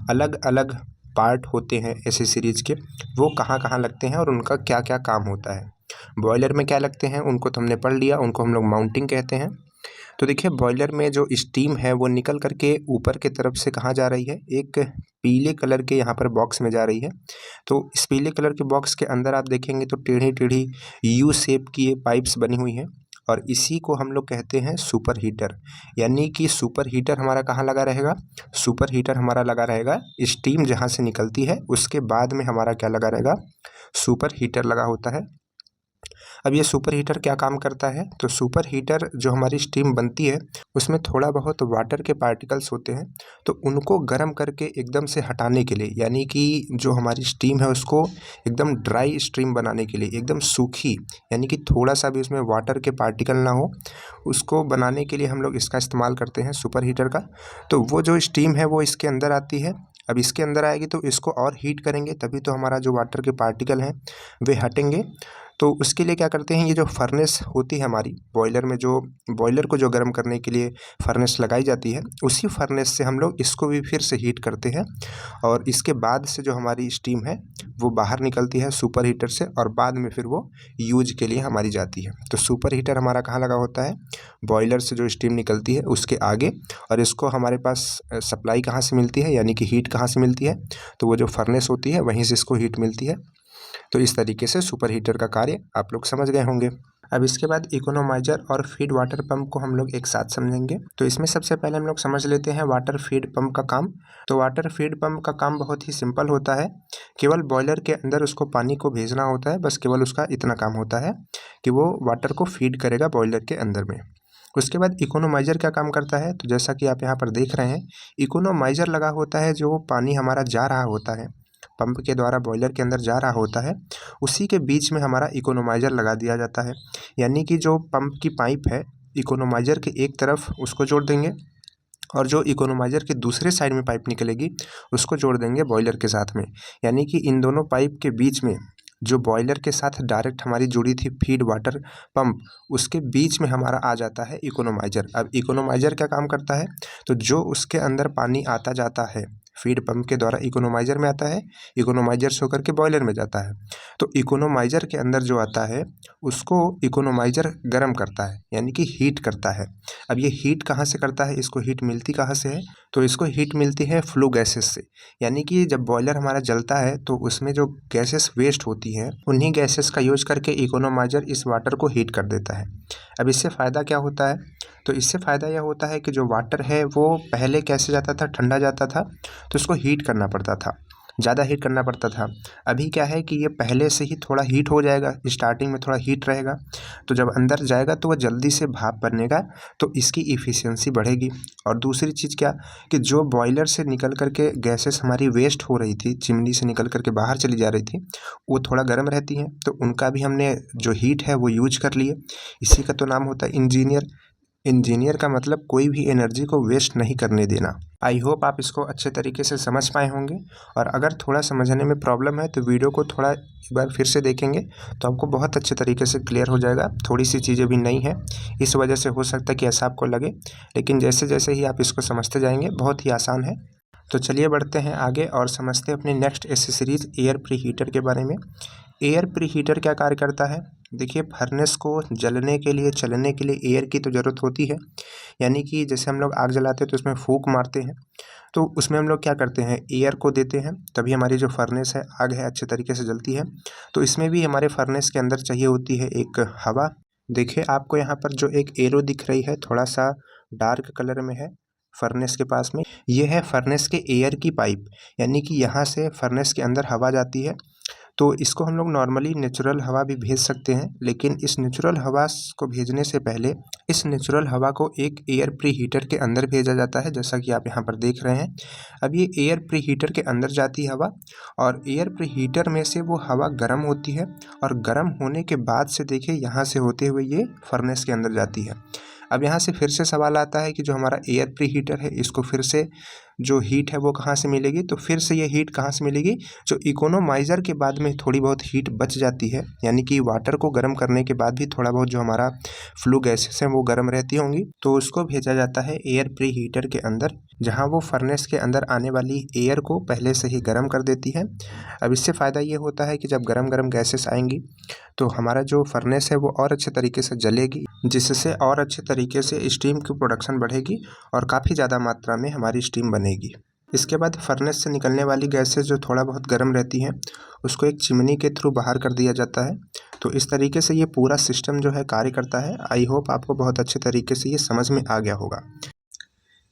अलग अलग पार्ट होते हैं एसेसरीज के, वो कहाँ कहाँ लगते हैं और उनका क्या क्या काम होता है। बॉयलर में क्या लगते हैं उनको तो हमने पढ़ लिया, उनको हम लोग माउंटिंग कहते हैं। तो देखिए बॉयलर में जो स्टीम है वो निकल करके ऊपर की तरफ से कहाँ जा रही है, एक पीले कलर के यहाँ पर बॉक्स में जा रही है। तो इस पीले कलर के बॉक्स के अंदर आप देखेंगे तो टेढ़ी टेढ़ी यू शेप की ये पाइप्स बनी हुई हैं, और इसी को हम लोग कहते हैं सुपर हीटर। यानी कि सुपर हीटर हमारा कहाँ लगा रहेगा, सुपर हीटर हमारा लगा रहेगा स्टीम जहाँ से निकलती है उसके बाद में हमारा क्या लगा रहेगा, सुपर हीटर लगा होता है। अब ये सुपर हीटर क्या काम करता है, तो सुपर हीटर जो हमारी स्टीम बनती है उसमें थोड़ा बहुत वाटर के पार्टिकल्स होते हैं, तो उनको गर्म करके एकदम से हटाने के लिए, यानी कि जो हमारी स्टीम है उसको एकदम ड्राई स्टीम बनाने के लिए, एकदम सूखी, यानी कि थोड़ा सा भी उसमें वाटर के पार्टिकल ना हो, उसको बनाने के लिए हम लोग इसका इस्तेमाल करते हैं सुपर हीटर का। तो वो जो स्टीम है वो इसके अंदर आती है। अब इसके अंदर आएगी तो इसको और हीट करेंगे, तभी तो हमारा जो वाटर के पार्टिकल हैं वे हटेंगे। तो उसके लिए क्या करते हैं, ये जो फर्नेस होती है हमारी बॉयलर में, जो बॉयलर को जो गर्म करने के लिए फर्नेस लगाई जाती है, उसी फर्नेस से हम लोग इसको भी फिर से हीट करते हैं और इसके बाद से जो हमारी स्टीम है वो बाहर निकलती है सुपर हीटर से और बाद में फिर वो यूज के लिए हमारी जाती है। तो सुपर हीटर हमारा कहाँ लगा होता है, बॉयलर से जो स्टीम निकलती है उसके आगे, और इसको हमारे पास सप्लाई कहाँ से मिलती है, यानी कि हीट कहाँ से मिलती है, तो वो जो फर्नेस होती है वहीं से इसको हीट मिलती है। तो इस तरीके से सुपर हीटर का कार्य आप लोग समझ गए होंगे। अब इसके बाद इकोनोमाइजर और फीड वाटर पंप को हम लोग एक साथ समझेंगे। तो इसमें सबसे पहले हम लोग समझ लेते हैं वाटर फीड पंप का काम। तो वाटर फीड पंप का काम बहुत ही सिंपल होता है, केवल बॉयलर के अंदर उसको पानी को भेजना होता है, बस केवल उसका इतना काम होता है कि वो वाटर को फीड करेगा बॉयलर के अंदर में। उसके बाद इकोनोमाइजर क्या काम करता है, तो जैसा कि आप यहाँ पर देख रहे हैं, इकोनोमाइजर लगा होता है, जो पानी हमारा जा रहा होता है पंप के द्वारा बॉयलर के अंदर जा रहा होता है, उसी के बीच में हमारा इकोनोमाइजर लगा दिया जाता है। यानी कि जो पंप की पाइप है, इकोनोमाइजर के एक तरफ उसको जोड़ देंगे और जो इकोनोमाइजर के दूसरे साइड में पाइप निकलेगी उसको जोड़ देंगे बॉयलर के साथ में। यानी कि इन दोनों पाइप के बीच में जो बॉयलर के साथ डायरेक्ट हमारी जुड़ी थी फीड वाटर पंप, उसके बीच में हमारा आ जाता है इकोनोमाइजर। अब इकोनोमाइजर क्या काम करता है, तो जो उसके अंदर पानी आता जाता है फीड पंप के द्वारा इकोनोमाइजर में आता है, इकोनोमाइजर से होकर के बॉयलर में जाता है। तो इकोनोमाइजर के अंदर जो आता है उसको इकोनोमाइजर गर्म करता है, यानी कि हीट करता है। अब ये हीट कहाँ से करता है, इसको हीट मिलती कहाँ से है, तो इसको हीट मिलती है फ्लू गैसेस से। यानी कि जब बॉयलर हमारा जलता है तो उसमें जो गैसेस वेस्ट होती हैं, उन्हीं गैसेस का यूज करके इकोनोमाइजर इस वाटर को हीट कर देता है। अब इससे फ़ायदा क्या होता है, तो इससे फ़ायदा यह होता है कि जो वाटर है वो पहले कैसे जाता था, ठंडा जाता था, तो उसको हीट करना पड़ता था, ज़्यादा हीट करना पड़ता था। अभी क्या है कि ये पहले से ही थोड़ा हीट हो जाएगा, स्टार्टिंग में थोड़ा हीट रहेगा, तो जब अंदर जाएगा तो वह जल्दी से भाप बनेगा, तो इसकी इफ़िशियंसी बढ़ेगी। और दूसरी चीज़ क्या, कि जो बॉयलर से निकल कर के गैसेस हमारी वेस्ट हो रही थी, चिमनी से निकल कर के बाहर चली जा रही थी, वो थोड़ा गर्म रहती हैं, तो उनका भी हमने जो हीट है वो यूज कर लिए। इसी का तो नाम होता है इंजीनियर। इंजीनियर का मतलब कोई भी एनर्जी को वेस्ट नहीं करने देना। आई होप आप इसको अच्छे तरीके से समझ पाए होंगे, और अगर थोड़ा समझने में प्रॉब्लम है तो वीडियो को थोड़ा एक बार फिर से देखेंगे तो आपको बहुत अच्छे तरीके से क्लियर हो जाएगा। थोड़ी सी चीज़ें भी नई हैं, इस वजह से हो सकता है कि ऐसा आपको लगे, लेकिन जैसे जैसे ही आप इसको समझते जाएंगे बहुत ही आसान है। तो चलिए बढ़ते हैं आगे और समझते हैं अपनी next accessories air pre heater के बारे में। एयर प्री हीटर क्या कार्य करता है, देखिए फर्नेस को जलने के लिए, चलने के लिए एयर की तो ज़रूरत होती है। यानी कि जैसे हम लोग आग जलाते हैं तो उसमें फूंक मारते हैं, तो उसमें हम लोग क्या करते हैं, एयर को देते हैं, तभी हमारी जो फर्नेस है, आग है, अच्छे तरीके से जलती है। तो इसमें भी हमारे फर्नेस के अंदर चाहिए होती है एक हवा। देखिए आपको यहाँ पर जो एक एरो दिख रही है, थोड़ा सा डार्क कलर में है फर्नेस के पास में, ये है फर्नेस के एयर की पाइप। यानी कि यहाँ से फर्नेस के अंदर हवा जाती है, तो इसको हम लोग नॉर्मली नेचुरल हवा भी भेज सकते हैं, लेकिन इस नेचुरल हवा को भेजने से पहले इस नेचुरल हवा को एक एयर प्री हीटर के अंदर भेजा जाता है, जैसा कि आप यहाँ पर देख रहे हैं। अब ये एयर प्री हीटर के अंदर जाती है हवा, और एयर प्री हीटर में से वो हवा गर्म होती है, और गर्म होने के बाद से देखिए यहाँ से होते हुए ये फर्नेस के अंदर जाती है। अब यहाँ से फिर से सवाल आता है कि जो हमारा एयर प्री हीटर है, इसको फिर से जो हीट है वो कहाँ से मिलेगी, तो फिर से ये हीट कहाँ से मिलेगी, जो इकोनोमाइज़र के बाद में थोड़ी बहुत हीट बच जाती है, यानी कि वाटर को गर्म करने के बाद भी थोड़ा बहुत जो हमारा फ्लू गैसेस हैं वो गर्म रहती होंगी, तो उसको भेजा जाता है एयर प्री हीटर के अंदर, जहाँ वो फर्नेस के अंदर आने वाली एयर को पहले से ही गर्म कर देती है। अब इससे फ़ायदा ये होता है कि जब गर्म गर्म गैसेस आएंगी तो हमारा जो फर्नेस है वो और अच्छे तरीके से जलेगी, जिससे और अच्छे तरीके से स्टीम की प्रोडक्शन बढ़ेगी और काफ़ी ज़्यादा मात्रा में हमारी स्टीम बनेगी। इसके बाद फर्नेस से निकलने वाली गैसेस जो थोड़ा बहुत गर्म रहती हैं, उसको एक चिमनी के थ्रू बाहर कर दिया जाता है। तो इस तरीके से ये पूरा सिस्टम जो है कार्य करता है। आई होप आपको बहुत अच्छे तरीके से ये समझ में आ गया होगा।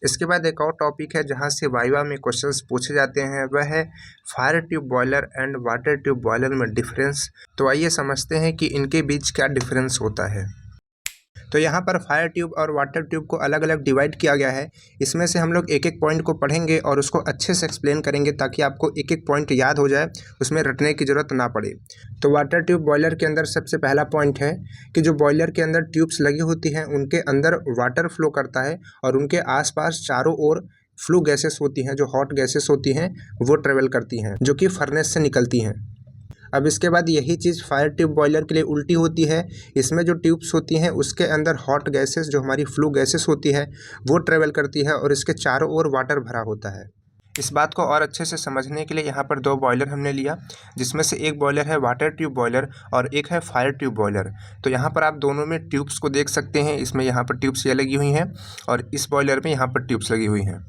इसके बाद एक और टॉपिक है जहाँ से वाइवा में क्वेश्चंस पूछे जाते हैं, वह है fire tube boiler and water tube boiler में डिफरेंस। तो आइए समझते हैं कि इनके बीच क्या डिफरेंस होता है। तो यहाँ पर फायर ट्यूब और वाटर ट्यूब को अलग अलग डिवाइड किया गया है। इसमें से हम लोग एक एक पॉइंट को पढ़ेंगे और उसको अच्छे से एक्सप्लेन करेंगे, ताकि आपको एक एक पॉइंट याद हो जाए, उसमें रटने की ज़रूरत ना पड़े। तो वाटर ट्यूब बॉयलर के अंदर सबसे पहला पॉइंट है कि जो बॉयलर के अंदर ट्यूब्स लगी होती हैं, उनके अंदर वाटर फ्लो करता है, और उनके आसपास चारों ओर फ्लू गैसेस होती हैं, जो हॉट गैसेस होती हैं वो ट्रेवल करती हैं, जो कि फर्नेस से निकलती हैं। अब इसके बाद यही चीज़ फायर ट्यूब बॉयलर के लिए उल्टी होती है। इसमें जो ट्यूब्स होती हैं उसके अंदर हॉट गैसेस, जो हमारी फ्लू गैसेस होती है, वो ट्रेवल करती है और इसके चारों ओर वाटर भरा होता है। इस बात को और अच्छे से समझने के लिए यहाँ पर दो बॉयलर हमने लिया, जिसमें से एक बॉयलर है वाटर ट्यूब बॉयलर और एक है फायर ट्यूब बॉयलर। तो यहाँ पर आप दोनों में ट्यूब्स को देख सकते हैं। इसमें यहाँ पर ट्यूब्स ये लगी हुई हैं और इस बॉयलर में यहाँ पर ट्यूब्स लगी हुई हैं।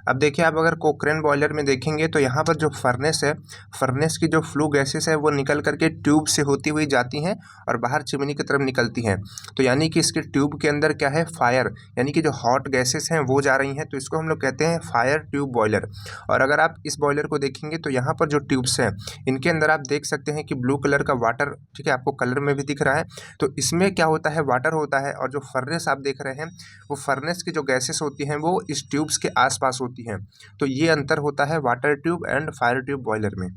अब देखिए, आप अगर कोक्रेन बॉयलर में देखेंगे तो यहाँ पर जो फर्नेस है, फर्नेस की जो फ्लू गैसेस है वो निकल करके ट्यूब से होती हुई जाती हैं और बाहर चिमनी की तरफ निकलती हैं। तो यानी कि इसके ट्यूब के अंदर क्या है, फायर, यानी कि जो हॉट गैसेस हैं वो जा रही हैं। तो इसको हम लोग कहते हैं फायर ट्यूब बॉयलर। और अगर आप इस बॉयलर को देखेंगे तो यहाँ पर जो ट्यूब्स हैं इनके अंदर आप देख सकते हैं कि ब्लू कलर का वाटर, ठीक है, आपको कलर में भी दिख रहा है। तो इसमें क्या होता है, वाटर होता है और जो फर्नेस आप देख रहे हैं वो फर्नेस की जो गैसेस होती हैं वो इस ट्यूब्स के आसपास होती हैं। तो ये अंतर होता है water tube and fire tube boiler में।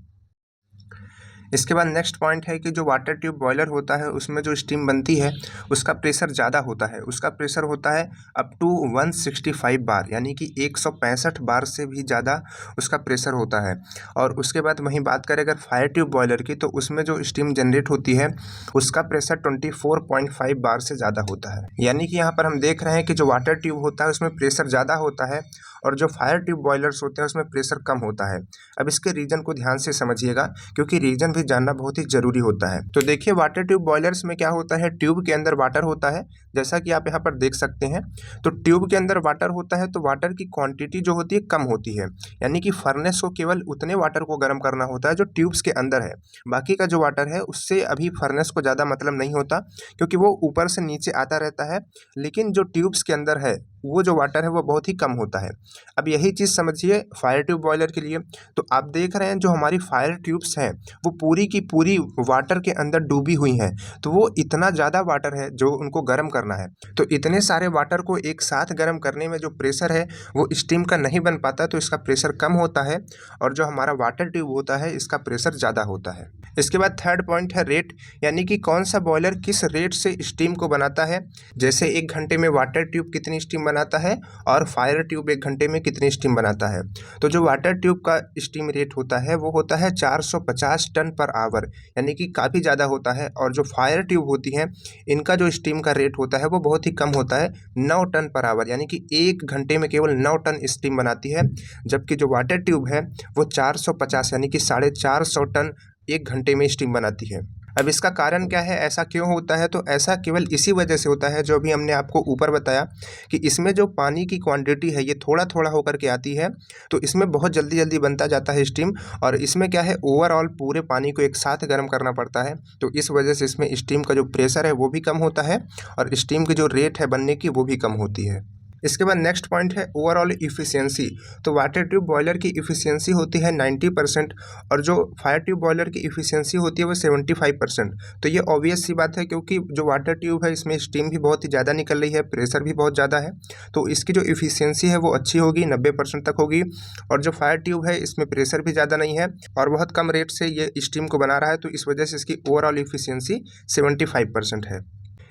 इसके बाद नेक्स्ट पॉइंट है कि जो वाटर ट्यूब बॉयलर होता है उसमें जो स्टीम बनती है उसका प्रेशर ज़्यादा होता है। उसका प्रेशर होता है अप टू 165 बार, यानी कि 165 बार से भी ज़्यादा उसका प्रेशर होता है। और उसके बाद वहीं बात करें अगर फायर ट्यूब बॉयलर की, तो उसमें जो स्टीम जनरेट होती है उसका प्रेशर 24.5 बार से ज़्यादा होता है। यानी कि यहाँ पर हम देख रहे हैं कि जो वाटर ट्यूब होता है उसमें प्रेशर ज़्यादा होता है और जो फायर ट्यूब बॉयलर्स होते हैं उसमें प्रेशर कम होता है। अब इसके रीज़न को ध्यान से समझिएगा, क्योंकि रीज़न भी जानना बहुत ही ज़रूरी होता है। तो देखिए, वाटर ट्यूब बॉयलर्स में क्या होता है, ट्यूब के अंदर वाटर होता है, जैसा कि आप यहाँ पर देख सकते हैं। तो ट्यूब के अंदर वाटर होता है तो वाटर की क्वांटिटी जो होती है कम होती है, यानी कि फर्नेस को केवल उतने वाटर को गर्म करना होता है जो ट्यूब्स के अंदर है। बाकी का जो वाटर है उससे अभी फर्नेस को ज़्यादा मतलब नहीं होता, क्योंकि वो ऊपर से नीचे आता रहता है। लेकिन जो ट्यूब्स के अंदर है वो जो वाटर है वो बहुत ही कम होता है। अब यही चीज़ समझिए फायर ट्यूब बॉयलर के लिए। तो आप देख रहे हैं जो हमारी फायर ट्यूब्स हैं वो पूरी की पूरी वाटर के अंदर डूबी हुई हैं। तो वो इतना ज़्यादा वाटर है जो उनको गर्म करना है। तो इतने सारे वाटर को एक साथ गर्म करने में जो प्रेशर है वो स्टीम का नहीं बन पाता, तो इसका प्रेशर कम होता है। और जो हमारा वाटर ट्यूब होता है इसका प्रेशर ज़्यादा होता है। इसके बाद थर्ड पॉइंट है रेट, यानी कि कौन सा बॉयलर किस रेट से स्टीम को बनाता है। जैसे 1 घंटे में वाटर ट्यूब कितनी स्टीम बनाता है और फायर ट्यूब 1 घंटे में कितनी स्टीम बनाता है। तो जो वाटर ट्यूब का स्टीम रेट होता है वो होता है 450 टन पर आवर, यानी कि काफ़ी ज़्यादा होता है। और जो फायर ट्यूब होती हैं इनका जो स्टीम का रेट होता है वो बहुत ही कम होता है, 9 टन पर आवर, यानी कि 1 घंटे में केवल 9 टन स्टीम बनाती है। जबकि जो वाटर ट्यूब है वो 450 यानी कि 450 टन 1 घंटे में स्टीम बनाती है। अब इसका कारण क्या है, ऐसा क्यों होता है? तो ऐसा केवल इसी वजह से होता है जो अभी हमने आपको ऊपर बताया कि इसमें जो पानी की क्वांटिटी है ये थोड़ा थोड़ा होकर के आती है। तो इसमें बहुत जल्दी जल्दी बनता जाता है स्टीम, और इसमें क्या है, ओवरऑल पूरे पानी को एक साथ गर्म करना पड़ता है। तो इस वजह से इसमें स्टीम का जो प्रेशर है वो भी कम होता है और स्टीम की जो रेट है बनने की वो भी कम होती है। इसके बाद नेक्स्ट पॉइंट है ओवरऑल इफ़िशियंसी। तो वाटर ट्यूब बॉयलर की इफ़िशियंसी होती है 90% और जो फायर ट्यूब बॉयलर की इफ़िशियंसी होती है वो 75%। तो ये ऑब्वियस सी बात है, क्योंकि जो वाटर ट्यूब है इसमें स्टीम भी बहुत ही ज़्यादा निकल रही है, प्रेशर भी बहुत ज़्यादा है, तो इसकी जो इफ़िशियंसी है वो अच्छी होगी, 90% तक होगी। और जो फायर ट्यूब है इसमें प्रेशर भी ज़्यादा नहीं है और बहुत कम रेट से ये स्टीम को बना रहा है, तो इस वजह से इसकी ओवरऑल इफ़िशियंसी 75% है।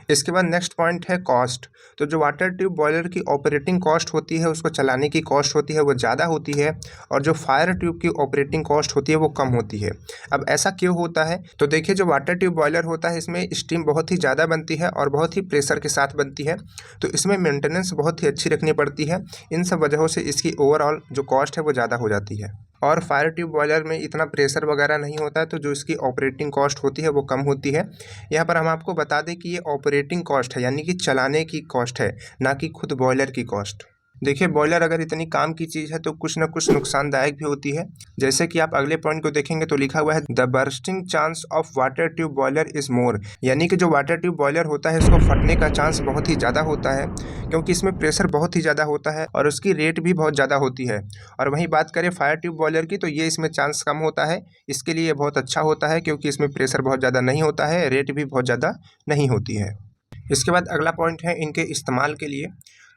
इसके बाद नेक्स्ट पॉइंट है कॉस्ट। तो जो वाटर ट्यूब बॉयलर की ऑपरेटिंग कॉस्ट होती है, उसको चलाने की कॉस्ट होती है वो ज़्यादा होती है, और जो फायर ट्यूब की ऑपरेटिंग कॉस्ट होती है वो कम होती है। अब ऐसा क्यों होता है? तो देखिए, जो वाटर ट्यूब बॉयलर होता है इसमें स्टीम बहुत ही ज़्यादा बनती है और बहुत ही प्रेशर के साथ बनती है, तो इसमें मेंटेनेंस बहुत ही अच्छी रखनी पड़ती है। इन सब वजहों से इसकी ओवरऑल जो कॉस्ट है वो ज़्यादा हो जाती है। और फायर ट्यूब बॉयलर में इतना प्रेशर वगैरह नहीं होता है, तो जो इसकी ऑपरेटिंग कॉस्ट होती है वो कम होती है। यहाँ पर हम आपको बता दें कि ये ऑपरेटिंग कॉस्ट है, यानी कि चलाने की कॉस्ट है, ना कि खुद बॉयलर की कॉस्ट। देखिए, बॉयलर अगर इतनी काम की चीज़ है तो कुछ ना कुछ नुकसानदायक भी होती है। जैसे कि आप अगले पॉइंट को देखेंगे तो लिखा हुआ है the bursting chance of water tube boiler is more, यानी कि जो वाटर ट्यूब बॉयलर होता है इसको फटने का चांस बहुत ही ज़्यादा होता है, क्योंकि इसमें प्रेशर बहुत ही ज़्यादा होता है और उसकी रेट भी बहुत ज़्यादा होती है। और वहीं बात करें फायर ट्यूब बॉयलर की, तो ये इसमें चांस कम होता है। इसके लिए बहुत अच्छा होता है, क्योंकि इसमें प्रेशर बहुत ज़्यादा नहीं होता है, रेट भी बहुत ज़्यादा नहीं होती है। इसके बाद अगला पॉइंट है इनके इस्तेमाल के लिए।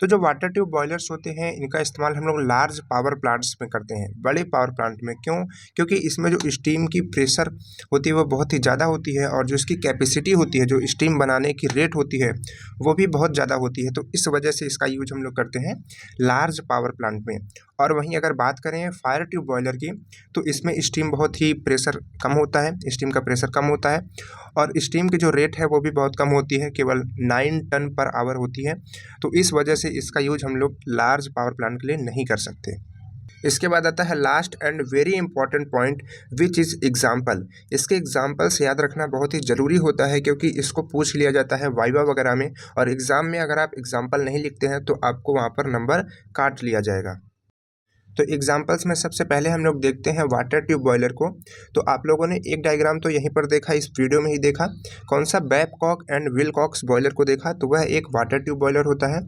तो जो वाटर ट्यूब बॉयलर्स होते हैं इनका इस्तेमाल हम लोग लार्ज पावर प्लांट्स में करते हैं, बड़े पावर प्लांट में। क्यों? क्योंकि इसमें जो स्टीम की प्रेशर होती है वो बहुत ही ज़्यादा होती है और जो इसकी कैपेसिटी होती है, जो स्टीम बनाने की रेट होती है वो भी बहुत ज़्यादा होती है। तो इस वजह से इसका यूज हम लोग करते हैं लार्ज पावर प्लांट में। और वहीं अगर बात करें फायर ट्यूब बॉयलर की, तो इसमें स्टीम बहुत ही प्रेशर कम होता है, स्टीम का प्रेशर कम होता है और स्टीम की जो रेट है वो भी बहुत कम होती है, केवल 9 टन पर आवर होती है। तो इस वजह से इसका यूज हम लोग लार्ज पावर प्लांट के लिए नहीं कर सकते। इसके बाद आता है last and very important point, which is example. इसके एग्जाम्पल्स याद रखना बहुत ही ज़रूरी होता है क्योंकि इसको पूछ लिया जाता है वाइवा वगैरह में, और एग्ज़ाम में अगर आप एग्जाम्पल नहीं लिखते हैं तो आपको वहाँ पर नंबर काट लिया जाएगा। तो एग्जाम्पल्स में सबसे पहले हम लोग देखते हैं वाटर ट्यूब बॉयलर को। तो आप लोगों ने एक डायग्राम तो यहीं पर देखा, इस वीडियो में ही देखा। कौन सा? बैबकॉक एंड विलकॉक्स बॉयलर को देखा, तो वह एक वाटर ट्यूब बॉयलर होता है।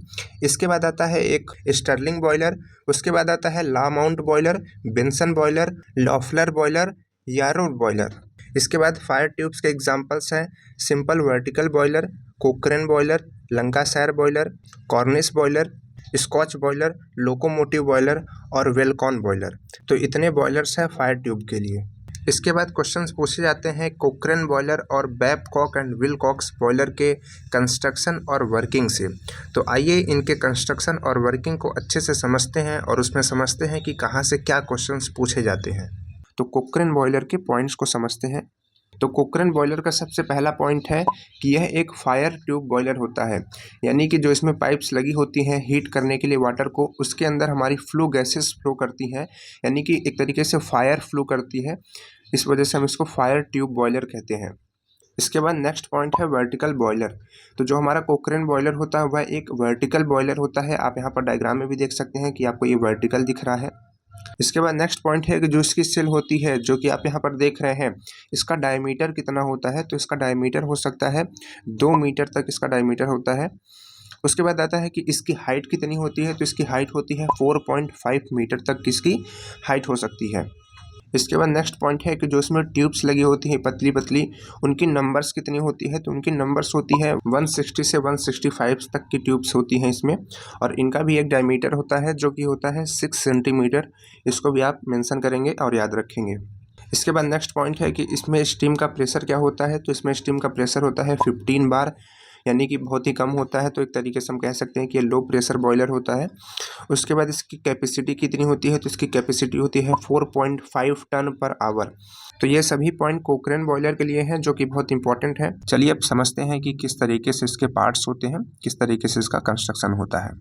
इसके बाद आता है एक स्टर्लिंग बॉयलर, उसके बाद आता है La Mont boiler, Benson boiler, Loeffler boiler, Yarrow boiler. इसके बाद फायर ट्यूब्स के एग्जाम्पल्स हैं simple vertical boiler, Cochran boiler, Lancashire boiler, Cornish boiler, Scotch boiler, locomotive boiler और वेलकॉन बॉयलर। तो इतने बॉयलर्स हैं फायर ट्यूब के लिए। इसके बाद क्वेश्चंस पूछे जाते हैं कोकरेन बॉयलर और बैबकॉक एंड विलकॉक्स बॉयलर के कंस्ट्रक्शन और वर्किंग से। तो आइए इनके कंस्ट्रक्शन और वर्किंग को अच्छे से समझते हैं और उसमें समझते हैं कि कहाँ से क्या क्वेश्चंस पूछे जाते हैं। तो कोकरेन बॉयलर के पॉइंट्स को समझते हैं। तो कोकरेन बॉयलर का सबसे पहला पॉइंट है कि यह एक फायर ट्यूब बॉयलर होता है, यानी कि जो इसमें पाइप्स लगी होती हैं हीट करने के लिए वाटर को, उसके अंदर हमारी फ्लो गैसेस फ्लो करती हैं, यानी कि एक तरीके से फायर फ्लो करती है। इस वजह से हम इसको फायर ट्यूब बॉयलर कहते हैं। इसके बाद नेक्स्ट पॉइंट है वर्टिकल बॉयलर। तो जो हमारा कोकरेन बॉयलर होता है वह एक वर्टिकल बॉयलर होता है। आप यहाँ पर डायग्राम में भी देख सकते हैं कि आपको ये वर्टिकल दिख रहा है। इसके बाद नेक्स्ट पॉइंट है कि जो इसकी सेल होती है, जो कि आप यहाँ पर देख रहे हैं, इसका डायमीटर कितना होता है? तो इसका डायमीटर हो सकता है 2 मीटर तक इसका डायमीटर होता है। उसके बाद आता है कि इसकी हाइट कितनी होती है? तो इसकी हाइट होती है 4.5 मीटर तक इसकी हाइट हो सकती है। इसके बाद नेक्स्ट पॉइंट है कि जो इसमें ट्यूब्स लगी होती हैं पतली पतली, उनकी नंबर्स कितनी होती है? तो उनकी नंबर्स होती है 160 से 165 तक की ट्यूब्स होती हैं इसमें, और इनका भी एक डायमीटर होता है जो कि होता है 6 सेंटीमीटर। इसको भी आप मेंशन करेंगे और याद रखेंगे। इसके बाद नेक्स्ट पॉइंट है कि इसमें स्टीम का प्रेशर क्या होता है? तो इसमें स्टीम का प्रेशर होता है 15 बार, यानी कि बहुत ही कम होता है। तो एक तरीके से हम कह सकते हैं कि ये लो प्रेशर बॉयलर होता है। उसके बाद इसकी कैपेसिटी कितनी होती है? तो इसकी कैपेसिटी होती है 4.5 टन पर आवर। तो ये सभी पॉइंट कोकरेन बॉयलर के लिए हैं जो कि बहुत इंपॉर्टेंट है। चलिए अब समझते हैं कि किस तरीके से इसके पार्ट्स होते हैं, किस तरीके से इसका कंस्ट्रक्शन होता है।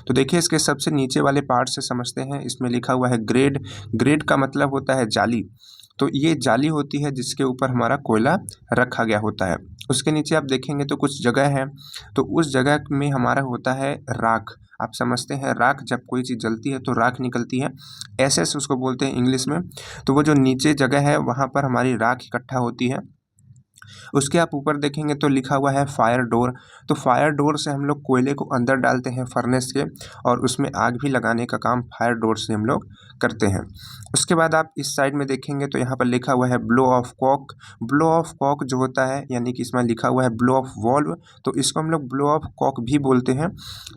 तो देखिए इसके सबसे नीचे वाले पार्ट से समझते हैं। इसमें लिखा हुआ है ग्रेड। ग्रेड का मतलब होता है जाली। तो ये जाली होती है जिसके ऊपर हमारा कोयला रखा गया होता है। उसके नीचे आप देखेंगे तो कुछ जगह है, तो उस जगह में हमारा होता है राख। आप समझते हैं राख, जब कोई चीज़ जलती है तो राख निकलती है, एसेस उसको बोलते हैं इंग्लिश में। तो वो जो नीचे जगह है वहाँ पर हमारी राख इकट्ठा होती है। उसके आप ऊपर देखेंगे तो लिखा हुआ है फायर डोर। तो फायर डोर से हम लोग कोयले को अंदर डालते हैं फर्नेस के, और उसमें आग भी लगाने का काम फायर डोर से हम लोग करते हैं। उसके बाद आप इस साइड में देखेंगे तो यहाँ पर लिखा हुआ है blow off cock. Blow off cock जो होता है, यानी कि इसमें लिखा हुआ है ब्लो ऑफ वॉल्व, तो इसको हम लोग ब्लो ऑफ कॉक भी बोलते हैं।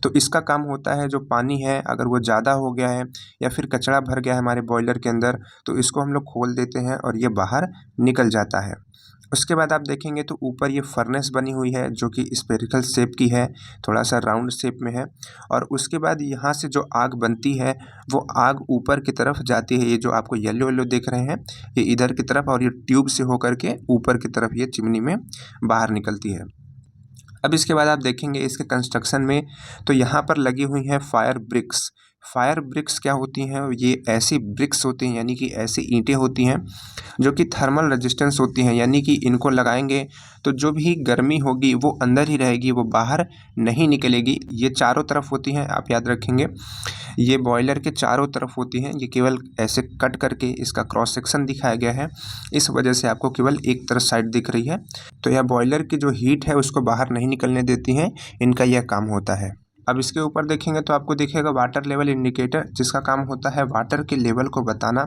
तो इसका काम होता है जो पानी है अगर वो ज़्यादा हो गया है या फिर कचरा भर गया है हमारे बॉयलर के अंदर, तो इसको हम लोग खोल देते हैं और ये बाहर निकल जाता है। उसके बाद आप देखेंगे तो ऊपर ये फर्नेस बनी हुई है जो कि स्फेरिकल शेप की है, थोड़ा सा राउंड शेप में है। और उसके बाद यहाँ से जो आग बनती है वो आग ऊपर की तरफ जाती है। ये जो आपको येलो येलो देख रहे हैं ये इधर की तरफ, और ये ट्यूब से होकर के ऊपर की तरफ ये चिमनी में बाहर निकलती है। अब इसके बाद आप देखेंगे इसके कंस्ट्रक्शन में, तो यहाँ पर लगी हुई हैं फायर ब्रिक्स। फायर ब्रिक्स क्या होती हैं? ये ऐसी ब्रिक्स होती हैं, यानी कि ऐसी ईंटें होती हैं जो कि थर्मल रेजिस्टेंस होती हैं, यानी कि इनको लगाएंगे तो जो भी गर्मी होगी वो अंदर ही रहेगी, वो बाहर नहीं निकलेगी। ये चारों तरफ होती हैं, आप याद रखेंगे। ये बॉयलर के चारों तरफ होती हैं, ये केवल ऐसे कट करके इसका क्रॉस सेक्शन दिखाया गया है, इस वजह से आपको केवल एक तरफ साइड दिख रही है। तो यह बॉयलर की जो हीट है उसको बाहर नहीं निकलने देती हैं, इनका यह काम होता है। अब इसके ऊपर देखेंगे तो आपको दिखेगा वाटर लेवल इंडिकेटर, जिसका काम होता है वाटर के लेवल को बताना।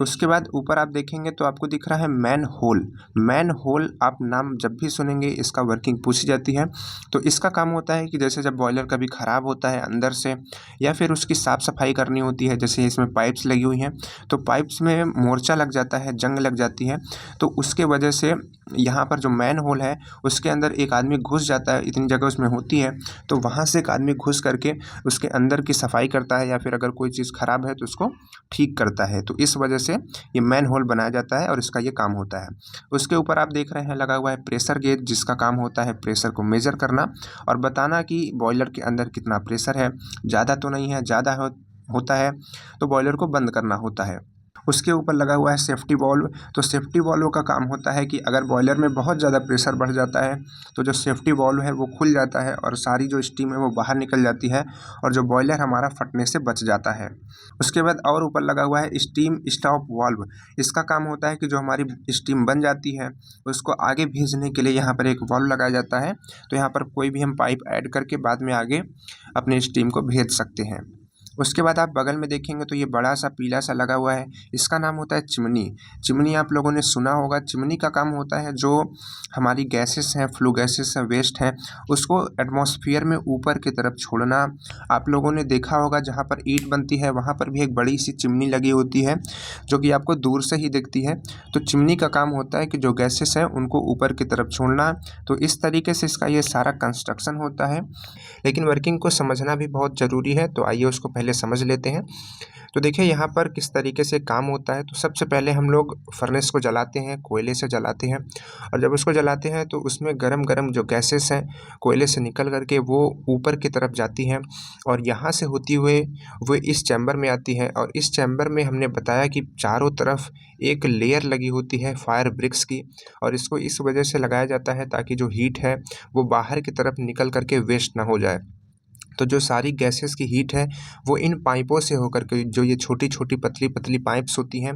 उसके बाद ऊपर आप देखेंगे तो आपको दिख रहा है मैन होल। मैन होल आप नाम जब भी सुनेंगे इसका वर्किंग पूछी जाती है। तो इसका काम होता है कि जैसे जब बॉयलर कभी ख़राब होता है अंदर से, या फिर उसकी साफ़ सफाई करनी होती है, जैसे इसमें पाइप्स लगी हुई हैं तो पाइप्स में मोर्चा लग जाता है, जंग लग जाती है, तो उसके वजह से यहाँ पर जो मैन होल है उसके अंदर एक आदमी घुस जाता है, इतनी जगह उसमें होती है, तो वहाँ से एक आदमी घुस करके उसके अंदर की सफाई करता है, या फिर अगर कोई चीज़ ख़राब है तो उसको ठीक करता है। तो इस वजह से ये मैन होल बनाया जाता है और इसका ये काम होता है। उसके ऊपर आप देख रहे हैं लगा हुआ है प्रेशर गेज, जिसका काम होता है प्रेशर को मेजर करना और बताना कि बॉयलर के अंदर कितना प्रेशर है, ज़्यादा तो नहीं है, ज़्यादा होता है तो बॉयलर को बंद करना होता है। उसके ऊपर लगा हुआ है सेफ्टी वाल्व। तो सेफ्टी वाल्व का काम होता है कि अगर बॉयलर में बहुत ज़्यादा प्रेशर बढ़ जाता है तो जो सेफ्टी वाल्व है वो खुल जाता है और सारी जो स्टीम है वो बाहर निकल जाती है और जो बॉयलर हमारा फटने से बच जाता है। उसके बाद और ऊपर लगा हुआ है स्टीम स्टॉप वाल्व। इसका काम होता है कि जो हमारी स्टीम बन जाती है उसको आगे भेजने के लिए यहाँ पर एक वाल्व लगाया जाता है। तो यहाँ पर कोई भी हम पाइप ऐड करके बाद में आगे अपने स्टीम को भेज सकते हैं। उसके बाद आप बगल में देखेंगे तो ये बड़ा सा पीला सा लगा हुआ है, इसका नाम होता है चिमनी। चिमनी आप लोगों ने सुना होगा। चिमनी का काम होता है जो हमारी गैसेस हैं, फ्लू गैसेस हैं, वेस्ट हैं, उसको एटमॉस्फेयर में ऊपर की तरफ छोड़ना। आप लोगों ने देखा होगा जहाँ पर ईंट बनती है वहाँ पर भी एक बड़ी सी चिमनी लगी होती है जो कि आपको दूर से ही दिखती है। तो चिमनी का काम होता है कि जो गैसेस हैं उनको ऊपर की तरफ छोड़ना। तो इस तरीके से इसका ये सारा कंस्ट्रक्शन होता है, लेकिन वर्किंग को समझना भी बहुत ज़रूरी है। तो आइए उसको पहले समझ लेते हैं। तो देखिए यहाँ पर किस तरीके से काम होता है। तो सबसे पहले हम लोग फर्नेस को जलाते हैं, कोयले से जलाते हैं, और जब उसको जलाते हैं तो उसमें गरम गरम जो गैसेस हैं कोयले से निकल करके वो ऊपर की तरफ जाती हैं और यहाँ से होती हुए वो इस चैम्बर में आती है। और इस चैम्बर में हमने बताया कि चारों तरफ एक लेयर लगी होती है फायर ब्रिक्स की, और इसको इस वजह से लगाया जाता है ताकि जो हीट है वो बाहर की तरफ निकल करके वेस्ट ना हो जाए। तो जो सारी गैसेस की हीट है वो इन पाइपों से होकर के, जो ये छोटी छोटी पतली पतली पाइप्स होती हैं,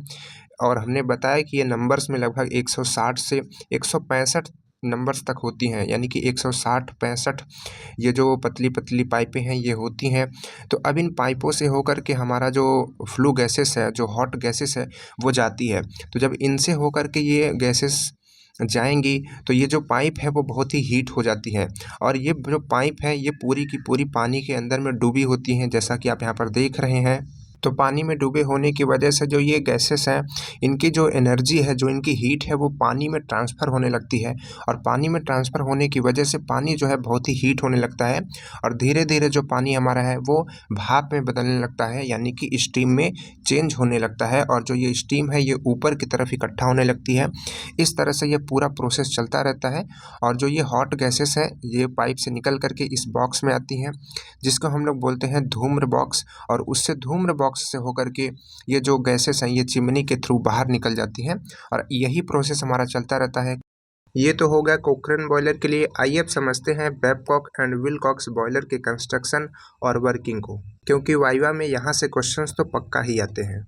और हमने बताया कि ये नंबर्स में लगभग 160 से 165 नंबर्स तक होती हैं, यानी कि 160-65 ये जो पतली पतली पाइपें हैं ये होती हैं। तो अब इन पाइपों से होकर के हमारा जो फ्लू गैसेस है, जो हॉट गैसेस है, वो जाती है। तो जब इनसे होकर के ये गैसेस जाएंगी तो ये जो पाइप है वो बहुत ही हीट हो जाती है, और ये जो पाइप है ये पूरी की पूरी पानी के अंदर में डूबी होती हैं, जैसा कि आप यहाँ पर देख रहे हैं। तो पानी में डूबे होने की वजह से जो ये गैसेस हैं इनकी जो एनर्जी है, जो इनकी हीट है, वो पानी में ट्रांसफ़र होने लगती है, और पानी में ट्रांसफ़र होने की वजह से पानी जो है बहुत ही हीट होने लगता है, और धीरे धीरे जो पानी हमारा है वो भाप में बदलने लगता है, यानी कि स्टीम में चेंज होने लगता है, और जो ये स्टीम है ये ऊपर की तरफ इकट्ठा होने लगती है। इस तरह से ये पूरा प्रोसेस चलता रहता है, और जो ये हॉट गैसेस है ये पाइप से निकल करके इस बॉक्स में आती हैं, जिसको हम लोग बोलते हैं धूम्र बॉक्स, और उससे धूम्र बॉक्स से होकर के ये जो गैसेस हैं ये चिमनी के थ्रू बाहर निकल जाती हैं, और यही प्रोसेस हमारा चलता रहता है। ये तो हो गया कोकरेन बॉयलर के लिए। आइए अब समझते हैं बैबकॉक एंड विलकॉक्स बॉयलर के कंस्ट्रक्शन और वर्किंग को, क्योंकि वाइवा में यहाँ से क्वेश्चंस तो पक्का ही आते हैं।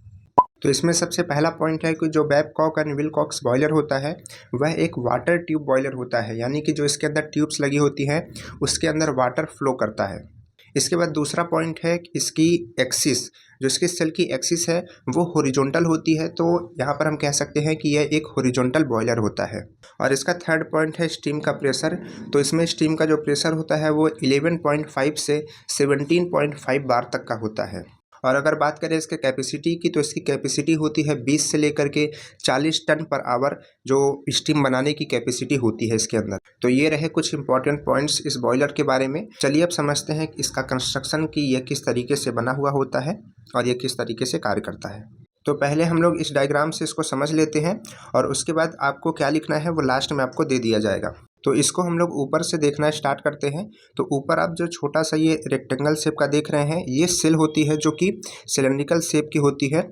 तो इसमें सबसे पहला पॉइंट है कि जो बैबकॉक एंड विलकॉक्स बॉयलर होता है वह एक वाटर ट्यूब बॉयलर होता है, यानी कि जो इसके अंदर ट्यूब्स लगी होती हैं उसके अंदर वाटर फ्लो करता है। इसके बाद दूसरा पॉइंट है कि इसकी एक्सिस, जो इसकी सेल की एक्सिस है वो हॉरिजॉन्टल होती है, तो यहाँ पर हम कह सकते हैं कि यह एक हॉरिजॉन्टल बॉयलर होता है। और इसका थर्ड पॉइंट है स्टीम का प्रेशर। तो इसमें स्टीम का जो प्रेशर होता है वो 11.5 से 17.5 बार तक का होता है। और अगर बात करें इसके कैपेसिटी की तो इसकी कैपेसिटी होती है 20 से लेकर के 40 टन पर आवर, जो स्टीम बनाने की कैपेसिटी होती है इसके अंदर। तो ये रहे कुछ इंपॉर्टेंट पॉइंट्स इस बॉयलर के बारे में। चलिए अब समझते हैं कि इसका कंस्ट्रक्शन की यह किस तरीके से बना हुआ होता है और यह किस तरीके से कार्य करता है। तो पहले हम लोग इस डायग्राम से इसको समझ लेते हैं, और उसके बाद आपको क्या लिखना है वो लास्ट में आपको दे दिया जाएगा। तो इसको हम लोग ऊपर से देखना स्टार्ट करते हैं। तो ऊपर आप जो छोटा सा ये रेक्टेंगल शेप का देख रहे हैं ये सेल होती है, जो कि सिलेंड्रिकल शेप की होती है,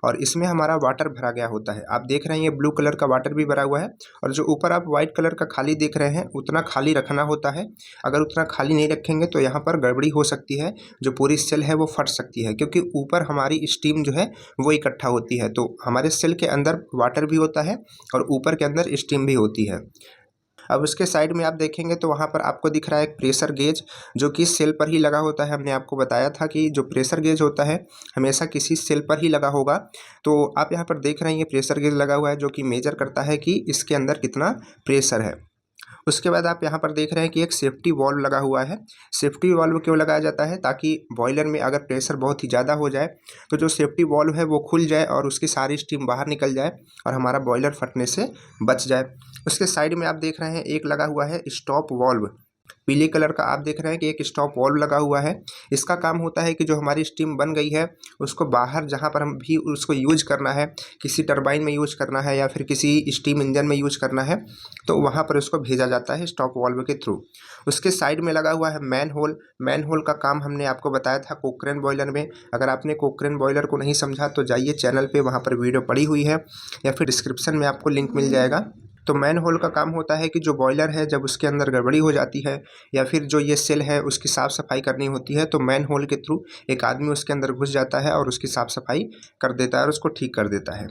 और इसमें हमारा वाटर भरा गया होता है। आप देख रहे हैं ये ब्लू कलर का वाटर भी भरा हुआ है, और जो ऊपर आप व्हाइट कलर का खाली देख रहे हैं उतना खाली रखना होता है। अगर उतना खाली नहीं रखेंगे तो यहाँ पर गड़बड़ी हो सकती है, जो पूरी सेल है वो फट सकती है, क्योंकि ऊपर हमारी स्टीम जो है वो इकट्ठा होती है। तो हमारे सेल के अंदर वाटर भी होता है और ऊपर के अंदर स्टीम भी होती है। अब उसके साइड में आप देखेंगे तो वहाँ पर आपको दिख रहा है एक प्रेशर गेज, जो कि सेल पर ही लगा होता है। हमने आपको बताया था कि जो प्रेशर गेज होता है हमेशा किसी सेल पर ही लगा होगा। तो आप यहाँ पर देख रहे हैं ये प्रेशर गेज लगा हुआ है, जो कि मेजर करता है कि इसके अंदर कितना प्रेशर है। उसके बाद आप यहाँ पर देख रहे हैं कि एक सेफ्टी वाल्व लगा हुआ है। सेफ्टी वाल्व क्यों लगाया जाता है? ताकि बॉयलर में अगर प्रेशर बहुत ही ज़्यादा हो जाए तो जो सेफ्टी वाल्व है वो खुल जाए और उसकी सारी स्टीम बाहर निकल जाए और हमारा बॉयलर फटने से बच जाए। उसके साइड में आप देख रहे हैं एक लगा हुआ है स्टॉप वाल्व, पीले कलर का आप देख रहे हैं कि एक स्टॉप वाल्व लगा हुआ है। इसका काम होता है कि जो हमारी स्टीम बन गई है उसको बाहर जहाँ पर हम भी उसको यूज करना है, किसी टरबाइन में यूज करना है या फिर किसी स्टीम इंजन में यूज करना है, तो वहाँ पर उसको भेजा जाता है स्टॉप वाल्व के थ्रू। उसके साइड में लगा हुआ है मैन होल। मैन होल का काम हमने आपको बताया था कोकरेन बॉयलर में। अगर आपने कोकरेन बॉयलर को नहीं समझा तो जाइए चैनल पे, वहाँ पर वीडियो पड़ी हुई है या फिर डिस्क्रिप्शन में आपको लिंक मिल जाएगा। तो मैन होल का काम होता है कि जो बॉयलर है जब उसके अंदर गड़बड़ी हो जाती है या फिर जो ये सेल है उसकी साफ़ सफाई करनी होती है, तो मैन होल के थ्रू एक आदमी उसके अंदर घुस जाता है और उसकी साफ़ सफाई कर देता है और उसको ठीक कर देता है।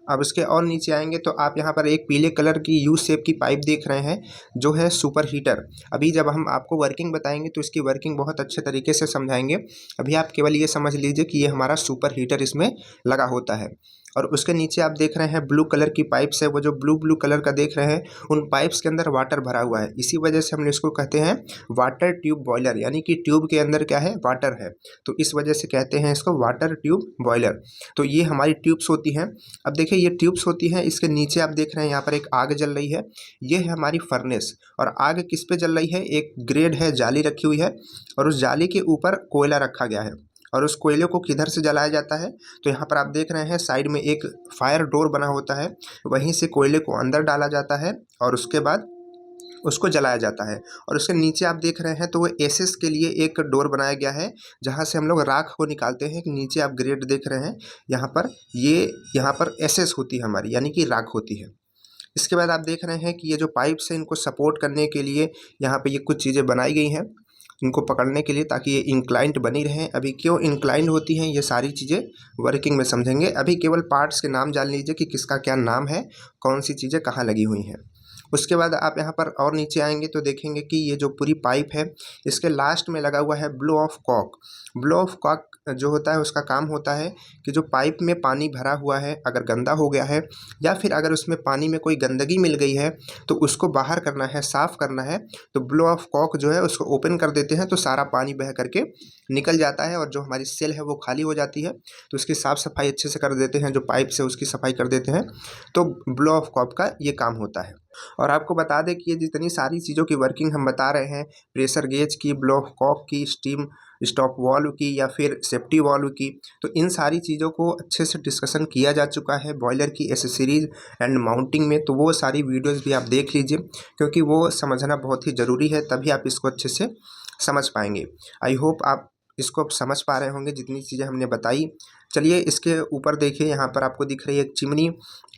अब उसके और नीचे आएंगे तो आप यहाँ पर एक पीले कलर की यू शेप की पाइप देख रहे हैं, जो है सुपर हीटर। अभी जब हम आपको वर्किंग बताएंगे तो इसकी वर्किंग बहुत अच्छे तरीके से समझाएंगे। अभी आप केवल ये समझ लीजिए कि ये हमारा सुपर हीटर इसमें लगा होता है। और उसके नीचे आप देख रहे हैं ब्लू कलर की पाइप्स है, वो जो ब्लू कलर का देख रहे हैं उन पाइप्स के अंदर वाटर भरा हुआ है। इसी वजह से हमने इसको कहते हैं वाटर ट्यूब बॉयलर, यानी कि ट्यूब के अंदर क्या है, वाटर है, तो इस वजह से कहते हैं इसको वाटर ट्यूब बॉयलर। तो ये हमारी ट्यूब्स होती हैं। अब देखिए ये ट्यूब्स होती हैं, इसके नीचे आप देख रहे हैं यहाँ पर एक आग जल रही है, ये है हमारी फर्नेस। और आग किस पे जल रही है? एक ग्रेड है, जाली रखी हुई है और उस जाली के ऊपर कोयला रखा गया है। और उस कोयले को किधर से जलाया जाता है? तो यहाँ पर आप देख रहे हैं साइड में एक फायर डोर बना होता है, वहीं से कोयले को अंदर डाला जाता है और उसके बाद उसको जलाया जाता है। और उसके नीचे आप देख रहे हैं तो वो एसेस के लिए एक डोर बनाया गया है, जहाँ से हम लोग राख को निकालते हैं। कि नीचे आप ग्रेड देख रहे हैं, यहाँ पर एसेस होती है हमारी, यानी कि राख होती है। इसके बाद आप देख रहे हैं कि ये जो पाइप्स हैं इनको सपोर्ट करने के लिए यहाँ पे ये कुछ चीज़ें बनाई गई हैं इनको पकड़ने के लिए, ताकि ये इंक्लाइंट बनी रहें। अभी क्यों इंक्लाइंट होती हैं ये सारी चीज़ें वर्किंग में समझेंगे। अभी केवल पार्ट्स के नाम जान लीजिए कि किसका क्या नाम है, कौन सी चीज़ें कहाँ लगी हुई हैं। उसके बाद आप यहाँ पर और नीचे आएंगे तो देखेंगे कि ये जो पूरी पाइप है इसके लास्ट में लगा हुआ है blow off cock. Blow off cock जो होता है उसका काम होता है कि जो पाइप में पानी भरा हुआ है अगर गंदा हो गया है या फिर अगर उसमें पानी में कोई गंदगी मिल गई है तो उसको बाहर करना है, साफ़ करना है। तो ब्लो ऑफ कॉक जो है उसको ओपन कर देते हैं तो सारा पानी बह करके निकल जाता है और जो हमारी सेल है वो खाली हो जाती है। तो उसकी साफ़ सफाई अच्छे से कर देते हैं, जो पाइप से उसकी सफाई कर देते हैं। तो ब्लो ऑफ कॉक का ये काम होता है। और आपको बता दें कि ये जितनी सारी चीज़ों की वर्किंग हम बता रहे हैं, प्रेशर गेज की, ब्लो ऑफ कॉक की, स्टीम स्टॉप वाल्व की या फिर सेफ्टी वाल्व की, तो इन सारी चीज़ों को अच्छे से डिस्कशन किया जा चुका है बॉयलर की एसेसरीज एंड माउंटिंग में। तो वो सारी वीडियोस भी आप देख लीजिए, क्योंकि वो समझना बहुत ही ज़रूरी है, तभी आप इसको अच्छे से समझ पाएंगे। आई होप आप इसको समझ पा रहे होंगे जितनी चीज़ें हमने बताई। चलिए इसके ऊपर देखिए, यहाँ पर आपको दिख रही है एक चिमनी।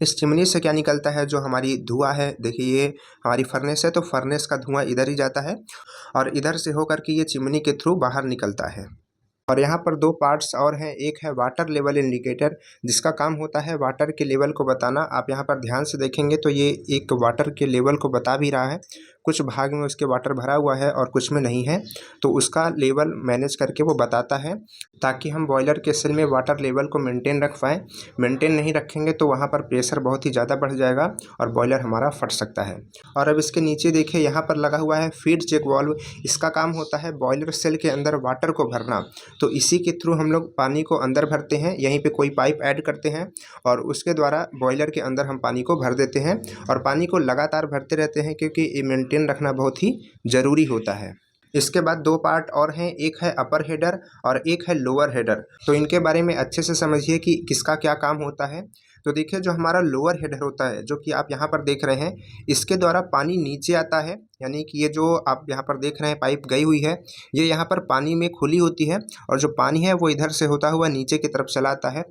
इस चिमनी से क्या निकलता है? जो हमारी धुआं है, देखिए ये हमारी फर्नेस है, तो फर्नेस का धुआं इधर ही जाता है और इधर से होकर के ये चिमनी के थ्रू बाहर निकलता है। और यहाँ पर दो पार्ट्स और हैं, एक है वाटर लेवल इंडिकेटर, जिसका काम होता है वाटर के लेवल को बताना। आप यहाँ पर ध्यान से देखेंगे तो ये एक वाटर के लेवल को बता भी रहा है, कुछ भाग में उसके वाटर भरा हुआ है और कुछ में नहीं है, तो उसका लेवल मैनेज करके वो बताता है, ताकि हम बॉयलर के सेल में वाटर लेवल को मेंटेन रख पाएँ। मेंटेन नहीं रखेंगे तो वहाँ पर प्रेशर बहुत ही ज़्यादा बढ़ जाएगा और बॉयलर हमारा फट सकता है। और अब इसके नीचे देखिए, यहाँ पर लगा हुआ है फीड चेक वाल्व। इसका काम होता है बॉयलर सेल के अंदर वाटर को भरना। तो इसी के थ्रू हम लोग पानी को अंदर भरते हैं, यहीं पे कोई पाइप ऐड करते हैं और उसके द्वारा बॉयलर के अंदर हम पानी को भर देते हैं और पानी को लगातार भरते रहते हैं, क्योंकि ये मेंटेन रखना बहुत ही ज़रूरी होता है। इसके बाद दो पार्ट और हैं, एक है अपर हेडर और एक है लोअर हेडर। तो इनके बारे में अच्छे से समझिए कि किसका क्या काम होता है। तो देखिए, जो हमारा लोअर हेडर होता है, जो कि आप यहाँ पर देख रहे हैं, इसके द्वारा पानी नीचे आता है, यानी कि ये जो आप यहाँ पर देख रहे हैं पाइप गई हुई है, ये यहाँ पर पानी में खुली होती है और जो पानी है वो इधर से होता हुआ नीचे की तरफ चला आता है।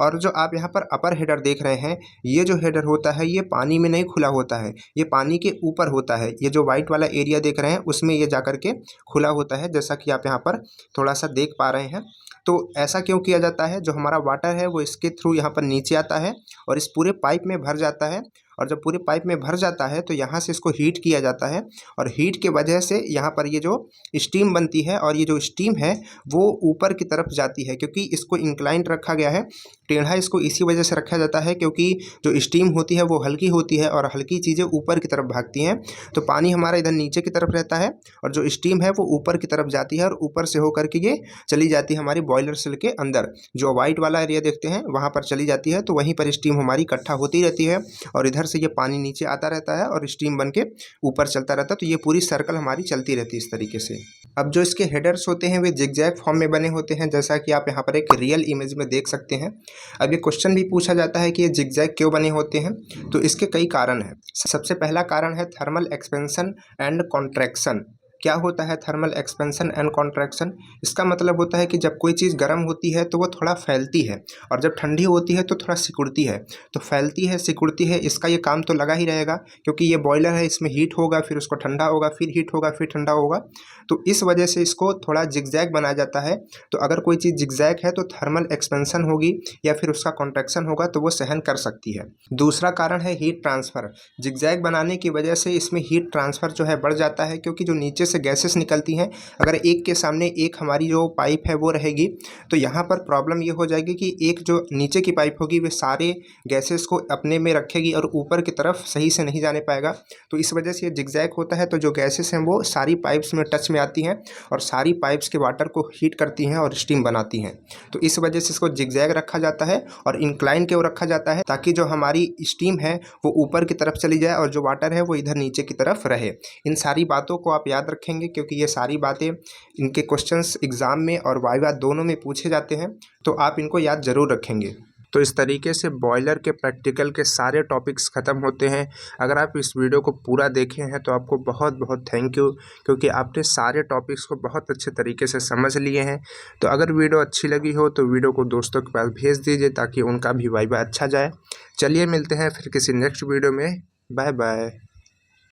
और जो आप यहाँ पर अपर हेडर देख रहे हैं, ये जो हेडर होता है ये पानी में नहीं खुला होता है, ये पानी के ऊपर होता है। ये जो वाइट वाला एरिया देख रहे हैं उसमें ये जा कर के खुला होता है, जैसा कि आप यहाँ पर थोड़ा सा देख पा रहे हैं। तो ऐसा क्यों किया जाता है? जो हमारा वाटर है वो इसके थ्रू यहाँ पर नीचे आता है और इस पूरे पाइप में भर जाता है और जब पूरे पाइप में भर जाता है तो यहाँ से इसको हीट किया जाता है और हीट के वजह से यहाँ पर ये जो स्टीम बनती है और ये जो स्टीम है वो ऊपर की तरफ जाती है, क्योंकि इसको इंक्लाइंड रखा गया है, टेढ़ा इसको इसी वजह से रखा जाता है क्योंकि जो स्टीम होती है वो हल्की होती है और हल्की चीज़ें ऊपर की तरफ भागती हैं। तो पानी हमारा इधर नीचे की तरफ रहता है और जो स्टीम है वो ऊपर की तरफ जाती है और ऊपर से होकर के ये चली जाती है हमारी बॉयलर सेल के अंदर, जो वाइट वाला एरिया देखते हैं वहाँ पर चली जाती है। तो वहीं पर स्टीम हमारी इकट्ठा होती रहती है और इधर से ये पानी नीचे आता रहता है और स्टीम बन के ऊपर चलता रहता है। तो ये पूरी सर्कल हमारी चलती रहती है इस तरीके से। अब जो इसके हेडर्स होते हैं वे जिगजैग फॉर्म में बने होते हैं, जैसा कि आप यहाँ पर एक रियल इमेज में देख सकते हैं। अब ये क्वेश्चन भी पूछा जाता है कि ये जिगजैग क्यों बने होते हैं, तो इसके कई कारण हैं। सबसे पहला कारण है थर्मल एक्सपेंशन एंड कॉन्ट्रैक्शन। क्या होता है थर्मल एक्सपेंशन एंड कॉन्ट्रैक्शन? इसका मतलब होता है कि जब कोई चीज़ गर्म होती है तो वो थोड़ा फैलती है और जब ठंडी होती है तो थोड़ा सिकुड़ती है। तो फैलती है सिकुड़ती है, इसका ये काम तो लगा ही रहेगा क्योंकि ये बॉयलर है, इसमें हीट होगा, फिर उसको ठंडा होगा, फिर हीट होगा, फिर ठंडा होगा। तो इस वजह से इसको थोड़ा जिगजैग बनाया जाता है। तो अगर कोई चीज़ जिगजैग है तो थर्मल एक्सपेंशन होगी या फिर उसका कॉन्ट्रैक्शन होगा तो वो सहन कर सकती है। दूसरा कारण है हीट ट्रांसफ़र। जिगजैग बनाने की वजह से इसमें हीट ट्रांसफ़र जो है बढ़ जाता है, क्योंकि जो नीचे से गैसेस निकलती हैं, अगर एक के सामने एक हमारी जो पाइप है वो रहेगी तो यहाँ पर प्रॉब्लम ये हो जाएगी कि एक जो नीचे की पाइप होगी वे सारे गैसेस को अपने में रखेगी और ऊपर की तरफ सही से नहीं जाने पाएगा। तो इस वजह से ये जिगजैग होता है। तो जो गैसेस हैं वो सारी पाइप्स में टच में आती हैं और सारी पाइप्स के वाटर को हीट करती हैं और स्टीम बनाती हैं। तो इस वजह से इसको जिगजैग रखा जाता है और इंक्लाइन के ओर रखा जाता है ताकि जो हमारी स्टीम है वो ऊपर की तरफ चली जाए और जो वाटर है वो इधर नीचे की तरफ रहे। इन सारी बातों को आप याद रखेंगे क्योंकि ये सारी बातें इनके क्वेश्चंस एग्ज़ाम में और वाइवा दोनों में पूछे जाते हैं, तो आप इनको याद ज़रूर रखेंगे। तो इस तरीके से बॉयलर के प्रैक्टिकल के सारे टॉपिक्स ख़त्म होते हैं। अगर आप इस वीडियो को पूरा देखे हैं तो आपको बहुत बहुत थैंक यू, क्योंकि आपने सारे टॉपिक्स को बहुत अच्छे तरीके से समझ लिए हैं। तो अगर वीडियो अच्छी लगी हो तो वीडियो को दोस्तों के पास भेज दीजिए ताकि उनका भी वाइवा अच्छा जाए। चलिए मिलते हैं फिर किसी नेक्स्ट वीडियो में। Bye bye.